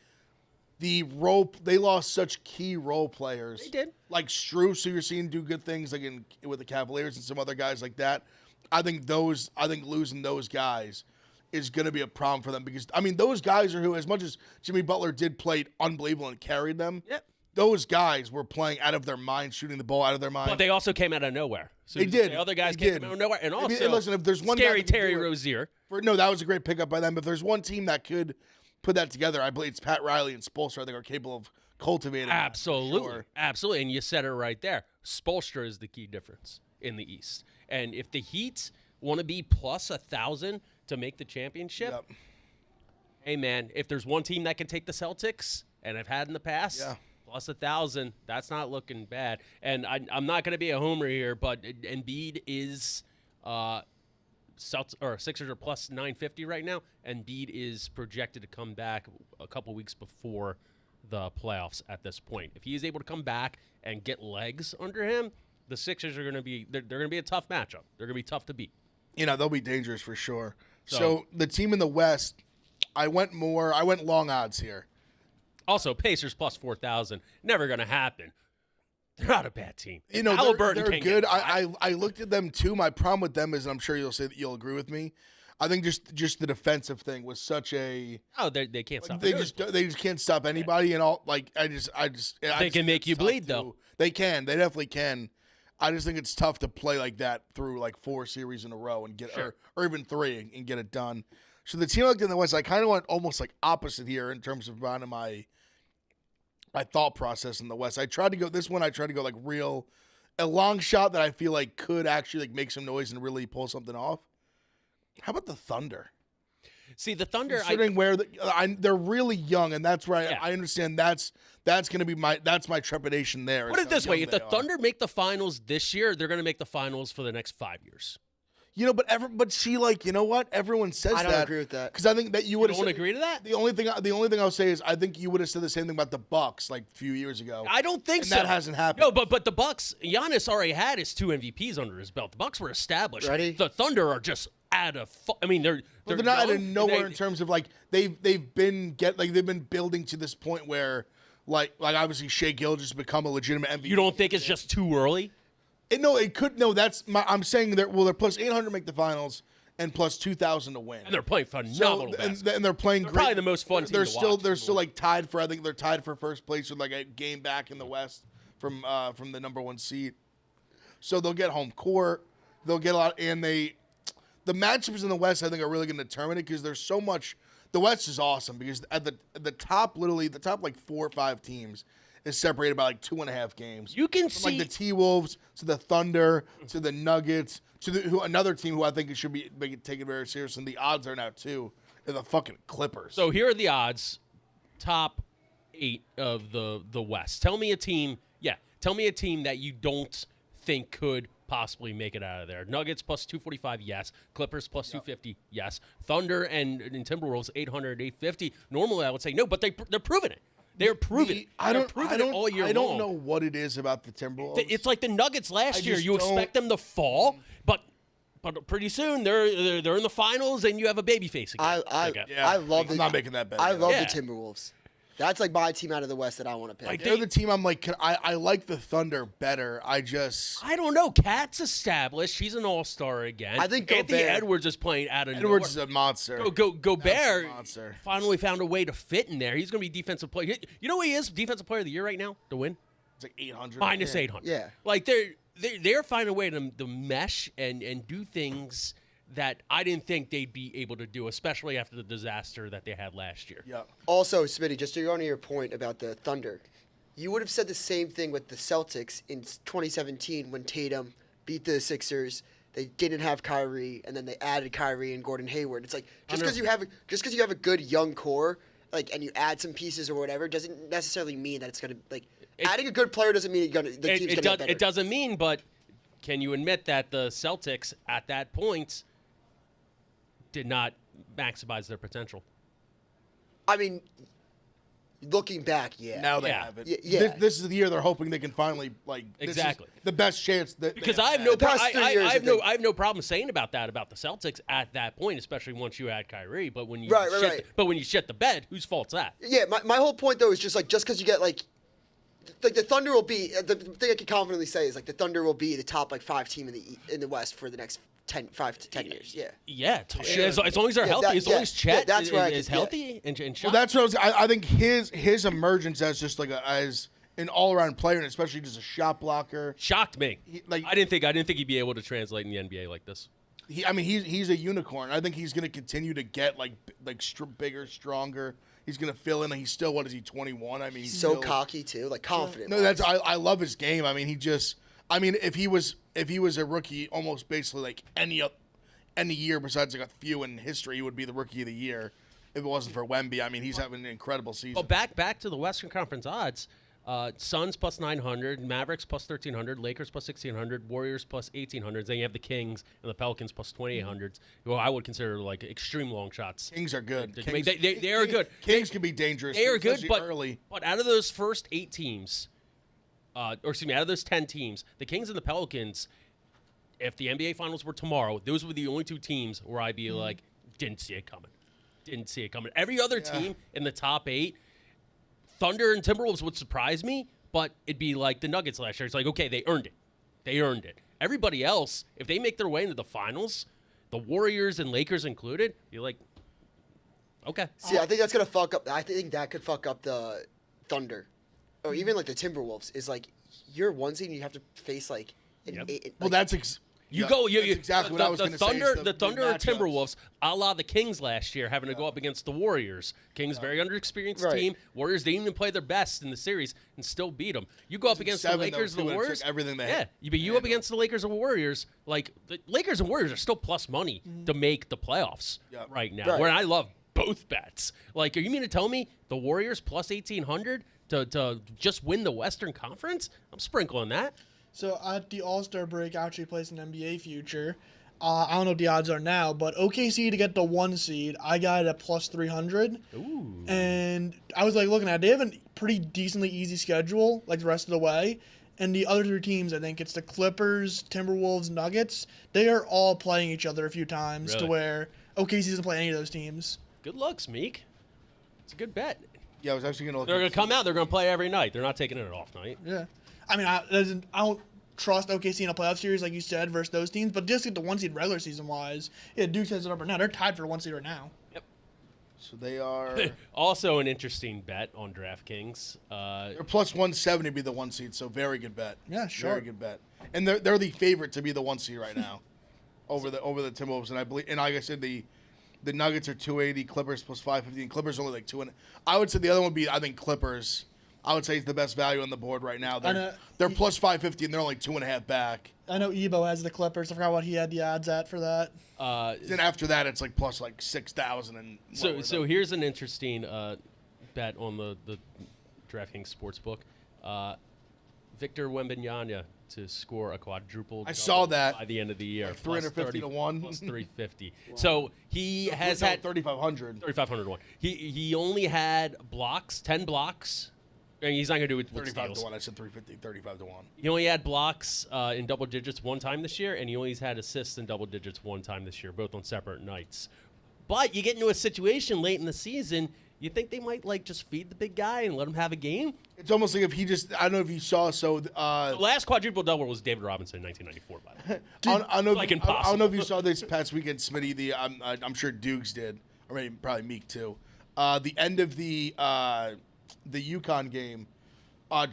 they lost such key role players. They did. Like Strus, who you're seeing do good things, like with the Cavaliers and some other guys like that. I think losing those guys is going to be a problem for them because those guys are who, as much as Jimmy Butler did play unbelievable and carried them. Yep. Those guys were playing out of their mind, shooting the ball out of their mind. But they also came out of nowhere. So they did. The other guys came out of nowhere, and also listen, if there's one scary Terry Rozier. That was a great pickup by them. If there's one team that could put that together, I believe it's Pat Riley and Spoelstra. I think are capable of cultivating. Absolutely, absolutely, and you said it right there. Spoelstra is the key difference in the East, and if the Heat want to be plus 1,000 to make the championship, hey man, if there's one team that can take the Celtics, and I've had in the past. Yeah. Plus 1,000, that's not looking bad. And I'm not going to be a homer here, but Embiid is Sixers are plus 950 right now. Embiid is projected to come back a couple weeks before the playoffs at this point. If he is able to come back and get legs under him, the Sixers are going to be they're going to be a tough matchup. They're going to be tough to beat. They'll be dangerous for sure. So the team in the West, I went long odds here. Also, Pacers plus 4,000. Never going to happen. They're not a bad team. They're good. I looked at them too. My problem with them is, and I'm sure you'll say that you'll agree with me, I think just the defensive thing was such a. Oh, they can't stop. They just can't stop anybody, and all They can make you bleed though. They can. They definitely can. I just think it's tough to play like that through like 4 series in a row and get or even 3 and get it done. So the team I looked in the West, I kind of went almost like opposite here in terms of my thought process in the West. I tried to go like a long shot that I feel like could actually like make some noise and really pull something off. How about the Thunder? See, the Thunder, considering where they're really young, and that's right. I understand that's going to be my trepidation there. Put it this way: if the Thunder make the finals this year, they're going to make the finals for the next 5 years. But see, like, you know what? Everyone says that. I don't agree with that. Because I think that you would have agree to that. The only thing I'll say is I think you would have said the same thing about the Bucks like a few years ago. I don't think so. That hasn't happened. No, but the Bucks, Giannis already had his 2 MVPs under his belt. The Bucks were established. Ready? The Thunder are just out of. They're not out of nowhere in terms of like they've been building to this point where like obviously Shea Gilgeous become a legitimate MVP. You don't think it's just too early? It could. No, I'm saying they're plus 800 to make the finals and plus 2,000 to win. And they're playing phenomenal basketball. And they're playing great. Probably the most fun team to watch. They're still like tied for. I think they're tied for first place with like a game back in the West from the number 1 seed. So they'll get home court. They'll get a lot, and the matchups in the West I think are really going to determine it because there's so much. The West is awesome because at the top, literally the top like 4 or 5 teams is separated by like 2.5 games. You can see like the T-Wolves to the Thunder to the Nuggets to another team who I think it should be taken very seriously. And the odds are now too. They're the fucking Clippers. So here are the odds. Top 8 of the West. Tell me a team that you don't think could possibly make it out of there. Nuggets plus 245, yes. Clippers plus 250, yes. Thunder and Timberwolves 800, 850. Normally I would say no, but they're proving it. They're proving it. I don't long. know what it is about the Timberwolves. It's like the Nuggets last year. You expect them to fall, but pretty soon they're in the finals and you have a baby face again. I love I'm not making that bet. I love the Timberwolves. That's like my team out of the West that I want to pick. Like, They're the team I'm like, I like the Thunder better. I don't know. Cat's established. He's an all-star again. I think Anthony Gobert- Edwards is playing out of Edwards is nowhere. a monster. Gobert That's a monster. finally found a way to fit in there. He's going to be defensive player. You know what he is? Defensive player of the year right now to win? It's like 800. Minus 800. Yeah. Like, they're finding a way to mesh and do things that I didn't think they'd be able to do, especially after the disaster that they had last year. Yeah. Also, Smitty, just to go on to your point about the Thunder, you would have said the same thing with the Celtics in 2017 when Tatum beat the Sixers. They didn't have Kyrie, and then they added Kyrie and Gordon Hayward. It's like just because you have a good young core, like, and you add some pieces or whatever, doesn't necessarily mean that it's gonna like adding a good player doesn't mean the team's gonna get better. It doesn't mean, but can you admit that the Celtics at that point did not maximize their potential? I mean, looking back, yeah. Now they Yeah. have it. Yeah. This is the year they're hoping they can finally this is Exactly. the best chance that Because they I have had. no, past 3 years, I have I no, think. I have no problem saying about the Celtics at that point, especially once you add Kyrie. But when you Right. but when you shit the bed, whose fault's that? Yeah, my whole point though is just because you get like the Thunder will be the thing I can confidently say is like the Thunder will be the top like 5 team in the West for the next 5 to 10 years. Yeah. Yeah, as long as they're Yeah, healthy, as long as Chet that's where I is could- healthy and Well, shot. that's what I think his emergence as just like as an all around player and especially just a shot blocker. shocked me. Like- I didn't think he'd be able to translate in the NBA like this. He's a unicorn. I think he's going to continue to get bigger, stronger. He's going to fill in. He's still, what is he, 21? I mean, he's So still, cocky too, like confident. No, I love his game. I mean, if he was a rookie, almost basically like any year besides like a few in history, he would be the rookie of the year. If it wasn't for Wemby, I mean, he's having an incredible season. Well, back to the Western Conference odds. Suns plus 900, Mavericks plus 1,300, Lakers plus 1,600, Warriors plus 1,800. Then you have the Kings and the Pelicans plus 2,800, who I would consider like extreme long shots. Kings are good. They are good. Kings can be dangerous. They are good, especially but early. out of those first 8 teams, out of those 10 teams, the Kings and the Pelicans, if the NBA Finals were tomorrow, those were the only 2 teams where I'd be like, didn't see it coming. Every other team in the top 8, Thunder and Timberwolves would surprise me, but it'd be like the Nuggets last year. It's like, okay, they earned it. Everybody else, if they make their way into the finals, the Warriors and Lakers included, you're like, okay. See, I think that's gonna fuck up. I think that could fuck up the Thunder, or even like the Timberwolves. Is like you're 1 seed and you have to face like an Yep. 8. Well, like, that's That's exactly what I was going to say. The Thunder or matchups. Timberwolves, a la the Kings last year, having to go up against the Warriors. Kings, very underexperienced Right. team. Warriors didn't even play their best in the series and still beat them. You go up against the 7, though, Lakers too, and the and it took Warriors. everything they yeah, had you to up handle. against the Lakers and Warriors. Like the Lakers and Warriors are still plus money to make the playoffs Yep. right now. Right. Where I love both bets. Like, are you mean to tell me the Warriors plus 1,800 to just win the Western Conference? I'm sprinkling that. So at the All-Star break, I actually placed an NBA future. I don't know what the odds are now, but OKC to get the 1 seed, I got it at plus 300. Ooh. And I was like looking at it, they have a pretty decently easy schedule, like the rest of the way. And the other 3 teams, I think it's the Clippers, Timberwolves, Nuggets. They are all playing each other a few times to Really? where OKC doesn't play any of those teams. Good looks, Meek. It's a good bet. Yeah, I was actually going to look. They're going to come out. They're going to play every night. They're not taking it off night. Yeah. I mean, I don't trust OKC in a playoff series, like you said, versus those teams. But just get the 1 seed regular season wise, yeah, Duke has it up right now. They're tied for 1 seed right now. So they are. Also, an interesting bet on DraftKings. They're plus 170 to be the 1 seed, so very good bet. Yeah, sure. Very good bet. And they're the favorite to be the 1 seed right now, over the Timberwolves. And I believe, and like I said, the Nuggets are 280, Clippers plus 550, and Clippers only like 2. And I would say the other one would be, I think Clippers. I would say is the best value on the board right now. They're plus 550 and they're only 2.5 back. I know Ebo has the Clippers. I forgot what he had the odds at for that. Then after that, it's like plus like 6,000 and. So here's an interesting bet on the DraftKings Sportsbook. Victor Wembanyama to score a quadruple. I saw that. By the end of the year, Like 350 to 1. plus 350. So he has had 3,500. 3,500 to 1. He only had 10 blocks. And he's not going to do it with 35 steals. to 1. I said 350, 35 to 1. He only had blocks in double digits 1 time this year, and he only had assists in double digits 1 time this year, both on separate nights. But you get into a situation late in the season, You think they might like just feed the big guy and let him have a game? It's almost like if he just, I don't know if you saw, so The last quadruple double was David Robinson in 1994. By the way, I don't know. like I don't know if you impossible. saw this past weekend, Smitty. I'm sure Dukes did, or maybe probably Meek too. The end of the UConn game,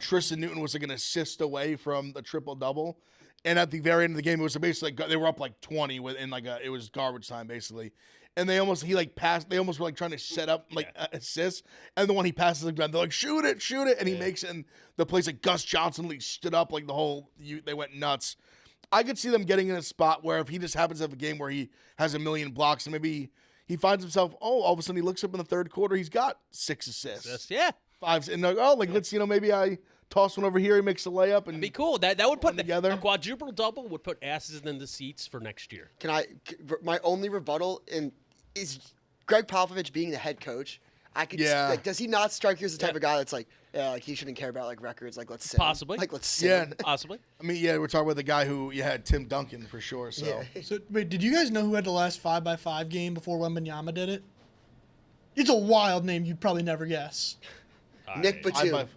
Tristan Newton was like an assist away from the triple double, and at the very end of the game, it was basically like they were up like 20 within like it was garbage time basically. And they almost passed. They almost were like trying to set up like assists, and the one he passes the ground, they're like shoot it, and he makes it. And the place like Gus Johnson like stood up like the whole. They went nuts. I could see them getting in a spot where if he just happens to have a game where he has a million blocks, and maybe he finds himself all of a sudden he looks up in the third quarter, he's got 6 assists, yeah, 5, and they're like, let's maybe I toss one over here, he makes a layup, and be cool. That would put together. a quadruple double would put asses in the seats for next year. My only rebuttal is Greg Popovich being the head coach. I could does he not strike you as the type of guy that's like, yeah, like he shouldn't care about like records, like let's sit him. Possibly. Like let's sit Yeah. him. Possibly. I mean, yeah, we're talking about the guy who you had Tim Duncan for sure. So Yeah. So wait, did you guys know who had the last 5x5 game before Wembanyama did it? It's a wild name you'd probably never guess. Nick I Batum.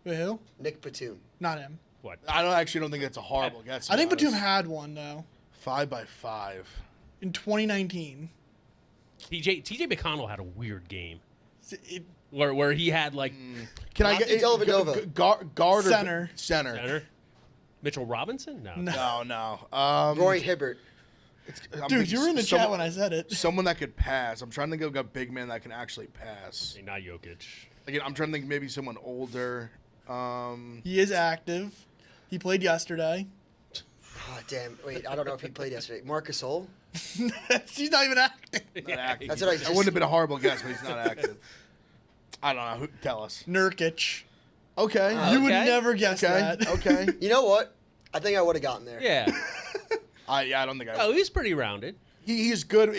Wait, who? Nick Batum. Not him. What? actually don't think that's a horrible guess. I think to be Batum honest. had one though 5x5. in 2019. TJ McConnell had a weird game It- where he had like Can I Matthew get Dellavedova. guard or Center. center. Mitchell Robinson? No. No. Roy Hibbert. I'm Dude, thinking you were in the chat someone- when I said it. Someone that could pass. I'm trying to go get big man that can actually pass. Hey, not Jokic. Again, I'm trying to think maybe someone older. He is active. He played yesterday. Oh damn! Wait, I don't know if he played yesterday. Marcus Gasol. He's not even active. Not active. That's what I That just- wouldn't have been a horrible guess, but he's not active. I don't know. Tell us. Nurkic. Okay. You would Okay. never guess okay. that. Okay. You know what? I think I would have gotten there. Yeah. I don't think I. Oh, he's pretty rounded. He's good.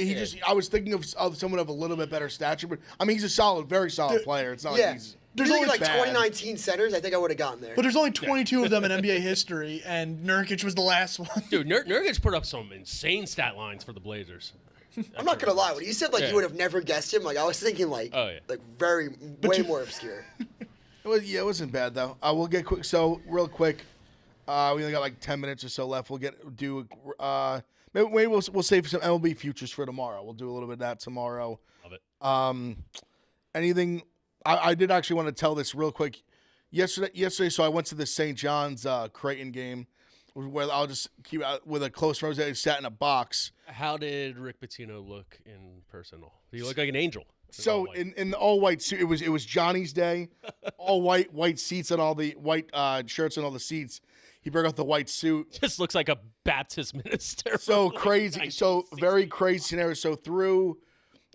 I was thinking of someone of a little bit better stature, but I mean, he's a solid, very solid player. It's not Yeah. like he's. There's There's only like bad. 2019 centers. I think I would have gotten there. But there's only 22 of them in NBA history, and Nurkic was the last one. Dude, Nurkic put up some insane stat lines for the Blazers. I'm not gonna lie. When you said like Yeah. you would have never guessed him, like I was thinking like Oh, yeah. like way more obscure. It wasn't bad though. We'll get quick. So real quick, we only got like 10 minutes or so left. We'll maybe we'll save some MLB futures for tomorrow. We'll do a little bit of that tomorrow. Love it. Anything? I did actually want to tell this real quick. Yesterday, so I went to the St. John's Creighton game, where I'll just keep out with a close friend that sat in a box. How did Rick Pitino look in person? He looked like an angel. So in the all white suit, it was Johnny's day, all white seats and all the white shirts and all the seats. He broke out the white suit. just looks like a Baptist minister. So from, like, crazy, so 1960s. very crazy scenario. So through,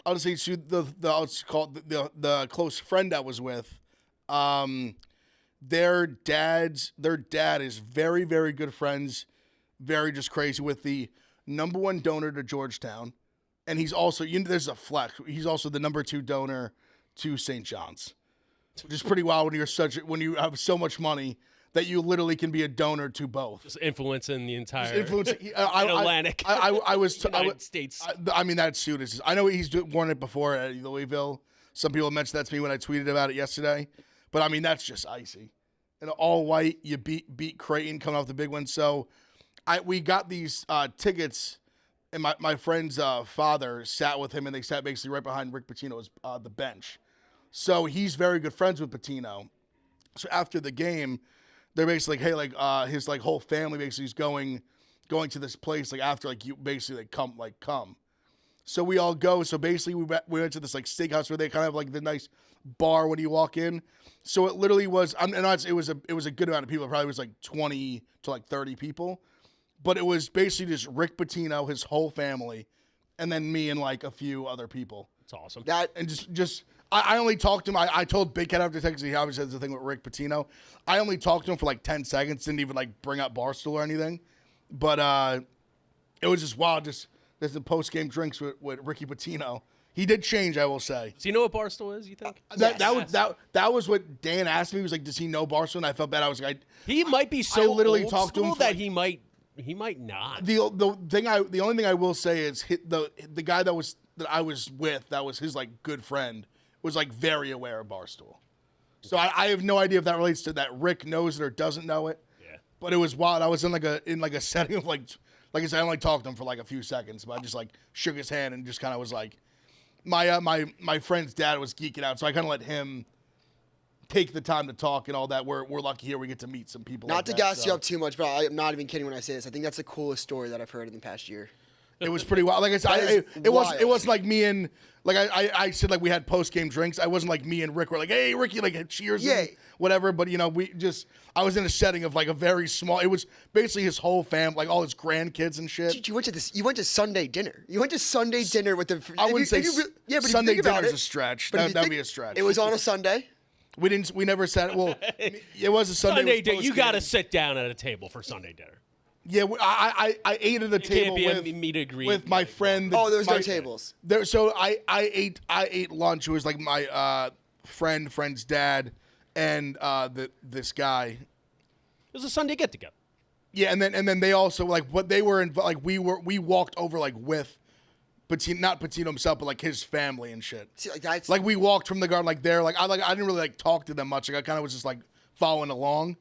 I'll just say through the close friend I was with, their dad is very, very good friends, very just crazy with the #1 donor to Georgetown, and he's also there's a flex. He's also the #2 donor to St. John's, which is pretty wild when you have so much money that you literally can be a donor to both. Just influencing the entire Atlantic. I was United States. I mean, that suit is. I know he's worn it before at Louisville. Some people mentioned that to me when I tweeted about it yesterday. But I mean, that's just icy. And all white, you beat Creighton coming off the big one. So we got these tickets, and my friend's father sat with him, and they sat basically right behind Rick Pitino's the bench. So he's very good friends with Pitino. So after the game, they're basically like, hey, like his like whole family basically is going to this place like after like you basically come. So we all go. So basically we went to this like steakhouse where they kind of have like the nice bar when you walk in. So it literally was. It was a good amount of people. It probably was like 20 to like 30 people, but it was basically just Rick Pitino, his whole family, and then me and like a few other people. It's awesome. And just I only talked to him. I told Big Cat after texting. He obviously has the thing with Rick Pitino. I only talked to him for like 10 seconds. Didn't even like bring up Barstool or anything. But it was just wild. Just there's the post game drinks with Ricky Pitino. He did change, I will say. Does he know what Barstool is, you think? That was what Dan asked me. He was like, does he know Barstool? And I felt bad. I was like, He might be so I literally old talked to him school for that like- he might not. the only thing I will say is the guy that I was with, that was his like good friend, was like very aware of Barstool. So I have no idea if that relates to that Rick knows it or doesn't know it. Yeah. But it was wild. I was in like a setting of like I said, I only talked to him for like a few seconds, but I just like shook his hand and just kind of was like, my friend's dad was geeking out, so I kind of let him take the time to talk and all that. We're lucky here we get to meet some people. Not like to that, gas so. you up too much, but I'm not even kidding when I say this. I think that's the coolest story that I've heard in the past year. It was pretty wild. Like I said, it wasn't like me and like I said like we had post game drinks. I wasn't like me and Rick were like, hey Ricky, like cheers, and whatever. But you know, I was in a setting of like a very small. It was basically his whole family, like all his grandkids and shit. Dude, you went to Sunday dinner. You went to Sunday dinner with the. I wouldn't say but Sunday dinner is a stretch. That'd be a stretch. It was on a Sunday. We never said. Well, it was a Sunday. Sunday dinner. You got to sit down at a table for Sunday dinner. Yeah, I ate at a table with my friend. Oh, there was no tables. So I ate lunch. It was like my friend's dad and this guy. It was a Sunday get together. Yeah, and then they also like what they were in, like we walked over like with Pitino, not Pitino himself, but like his family and shit. See, like that's like we walked from the garden like there. Like I didn't really like talk to them much. Like I kind of was just like following along.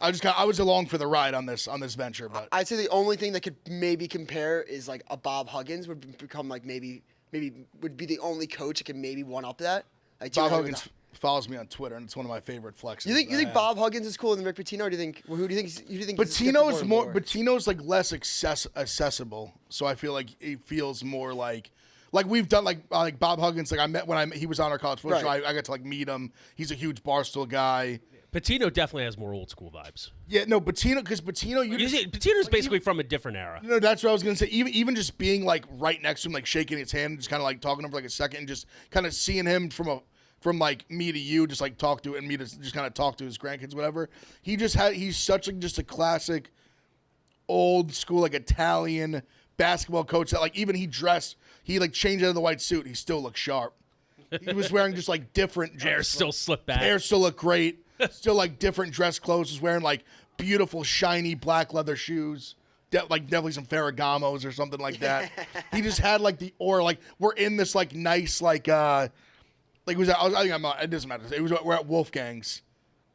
I was along for the ride on this venture, but I'd say the only thing that could maybe compare is like a Bob Huggins would become like maybe would be the only coach that could maybe one up that. Like, Bob Huggins follows me on Twitter, and it's one of my favorite flexes. You think Bob Huggins is cooler than Rick Pitino? Or do you think who do you think? Pitino's like less accessible, so I feel like it feels more like we've done like Bob Huggins. Like I met when he was on our college football show. I got to like meet him. He's a huge Barstool guy. Pitino definitely has more old school vibes. Yeah, no, Pitino's Pitino's basically from a different era. You know, that's what I was gonna say. Even just being like right next to him, like shaking his hand, just kind of like talking to him for like a second, and just kind of seeing him from like me to you, just like talk to and me to just kind of talk to his grandkids, whatever. He's such like just a classic, old school like Italian basketball coach that like even he like changed out of the white suit, he still looked sharp. He was wearing just like different Hair still slicked back. Hair still looked great. Still like different dress clothes. Was wearing like beautiful shiny black leather shoes. Like definitely some Ferragamos or something like that. He just had like the aura. Like we're in this like nice like it was. It doesn't matter. We're at Wolfgang's.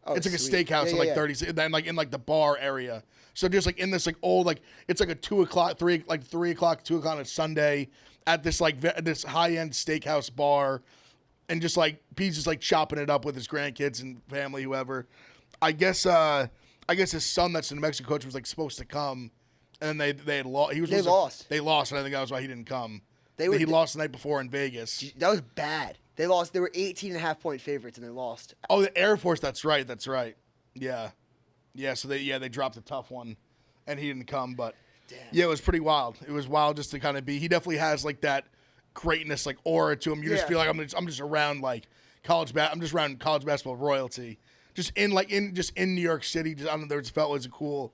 Oh, it's like sweet. a steakhouse at like 30. Then like in like the bar area. So just like in this like old like it's like a 2 o'clock, 2 o'clock on a Sunday at this like this high end steakhouse bar. And just like he's just like chopping it up with his grandkids and family, whoever. I guess his son, that's the New Mexico coach, was like supposed to come, and then they had lost. They lost. They lost, and I think that was why he didn't come. He lost the night before in Vegas. That was bad. They lost. They were 18.5-point favorites, and they lost. Oh, the Air Force. That's right. Yeah. So they dropped a tough one, and he didn't come. But damn. Yeah, it was pretty wild. It was wild just to kind of be. He definitely has like that greatness, like aura to him. You just feel like I'm just around like I'm just around college basketball royalty. Just in New York City. Just I don't know. There just felt was a cool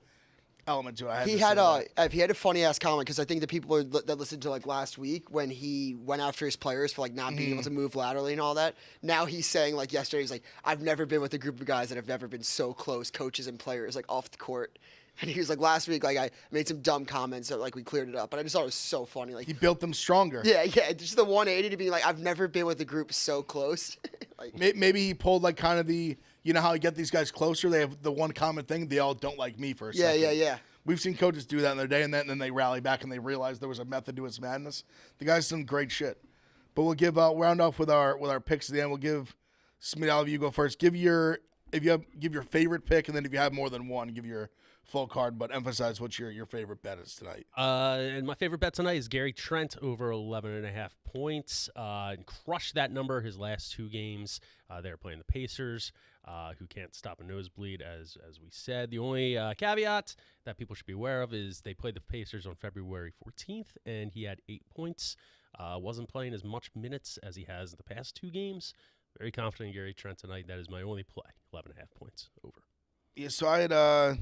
element to it. He had a funny ass comment because I think the people that listened to like last week when he went after his players for like not being able to move laterally and all that. Now he's saying like yesterday he's like I've never been with a group of guys that have never been so close, coaches and players like off the court. And he was like, last week, like I made some dumb comments that like we cleared it up, but I just thought it was so funny. Like he built them stronger. Yeah, just the 180 to be like, I've never been with a group so close. Like maybe he pulled like kind of the, you know how you get these guys closer. They have the one common thing. They all don't like me for a second. Yeah. We've seen coaches do that in their day, and then they rally back and they realize there was a method to his madness. The guy's done great shit. But we'll give round off with our picks at the end. We'll give Smith. I'll have you go first. Give your favorite pick, and then if you have more than one, give your full card, but emphasize what your favorite bet is tonight. And my favorite bet tonight is Gary Trent over 11.5 points. Crushed that number his last 2 games. They're playing the Pacers, who can't stop a nosebleed, as we said. The only caveat that people should be aware of is they played the Pacers on February 14th, and he had 8 points. Wasn't playing as much minutes as he has in the past 2 games. Very confident in Gary Trent tonight. That is my only play. 11.5 points over. Yeah, so I had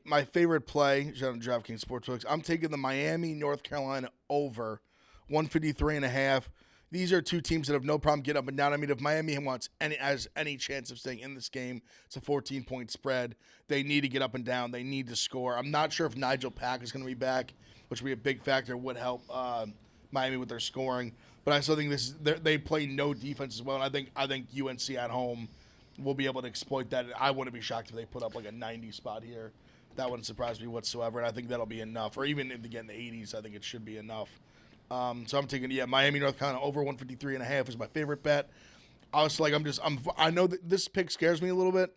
my favorite play, shout out to DraftKings Sportsbooks. I'm taking the Miami, North Carolina over 153.5. These are 2 teams that have no problem getting up and down. I mean, if Miami has any chance of staying in this game, it's a 14-point spread. They need to get up and down. They need to score. I'm not sure if Nigel Pack is going to be back, which would be a big factor. Would help Miami with their scoring. but I still think they play no defense as well, and I think UNC at home will be able to exploit that. I wouldn't be shocked if they put up like a 90 spot here. That wouldn't surprise me whatsoever, and I think that'll be enough. Or even if they get in the 80s, I think it should be enough. So I'm taking Miami, North Carolina over 153.5 is my favorite bet. I was like, I know that this pick scares me a little bit,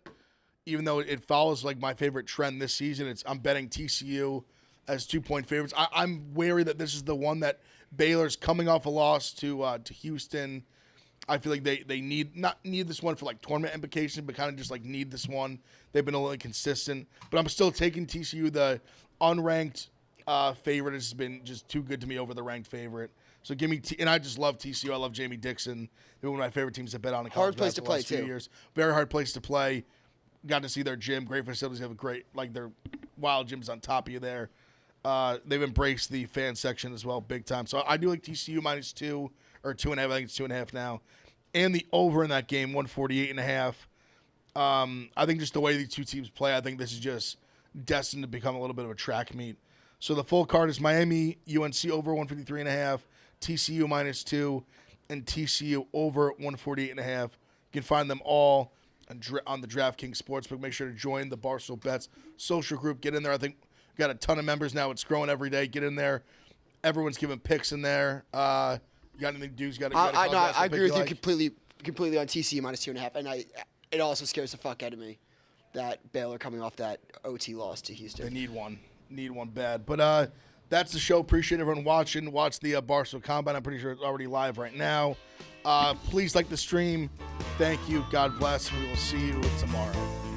even though it follows like my favorite trend this season. I'm betting TCU as 2-point favorites. I'm wary that this is the one that Baylor's coming off a loss to Houston. I feel like they not need this one for like tournament implications, but kind of just like need this one. They've been a little inconsistent, but I'm still taking TCU. The unranked favorite has been just too good to me over the ranked favorite. So give me and I just love TCU. I love Jamie Dixon. They're one of my favorite teams to bet on in college hard place to play too. Years. Very hard place to play. Got to see their gym. Great facilities. They have a great their wild gyms on top of you there. They've embraced the fan section as well, big time. So I do like TCU -2 or 2.5. I think it's 2.5 now, and the over in that game 148.5. I think just the way these two teams play, I think this is just destined to become a little bit of a track meet. So the full card is Miami, UNC over 153.5, TCU -2, and TCU over 148.5. You can find them all on the DraftKings Sportsbook. Make sure to join the Barstool Bets social group. Get in there. I think we got a ton of members now. It's growing every day. Get in there. Everyone's giving picks in there. You got anything, dudes? I agree with you completely on TCU -2.5, and it also scares the fuck out of me that Baylor coming off that OT loss to Houston. They need one bad. But that's the show. Appreciate everyone watching. Watch the Barstool Combine. I'm pretty sure it's already live right now. Please like the stream. Thank you. God bless. We will see you tomorrow.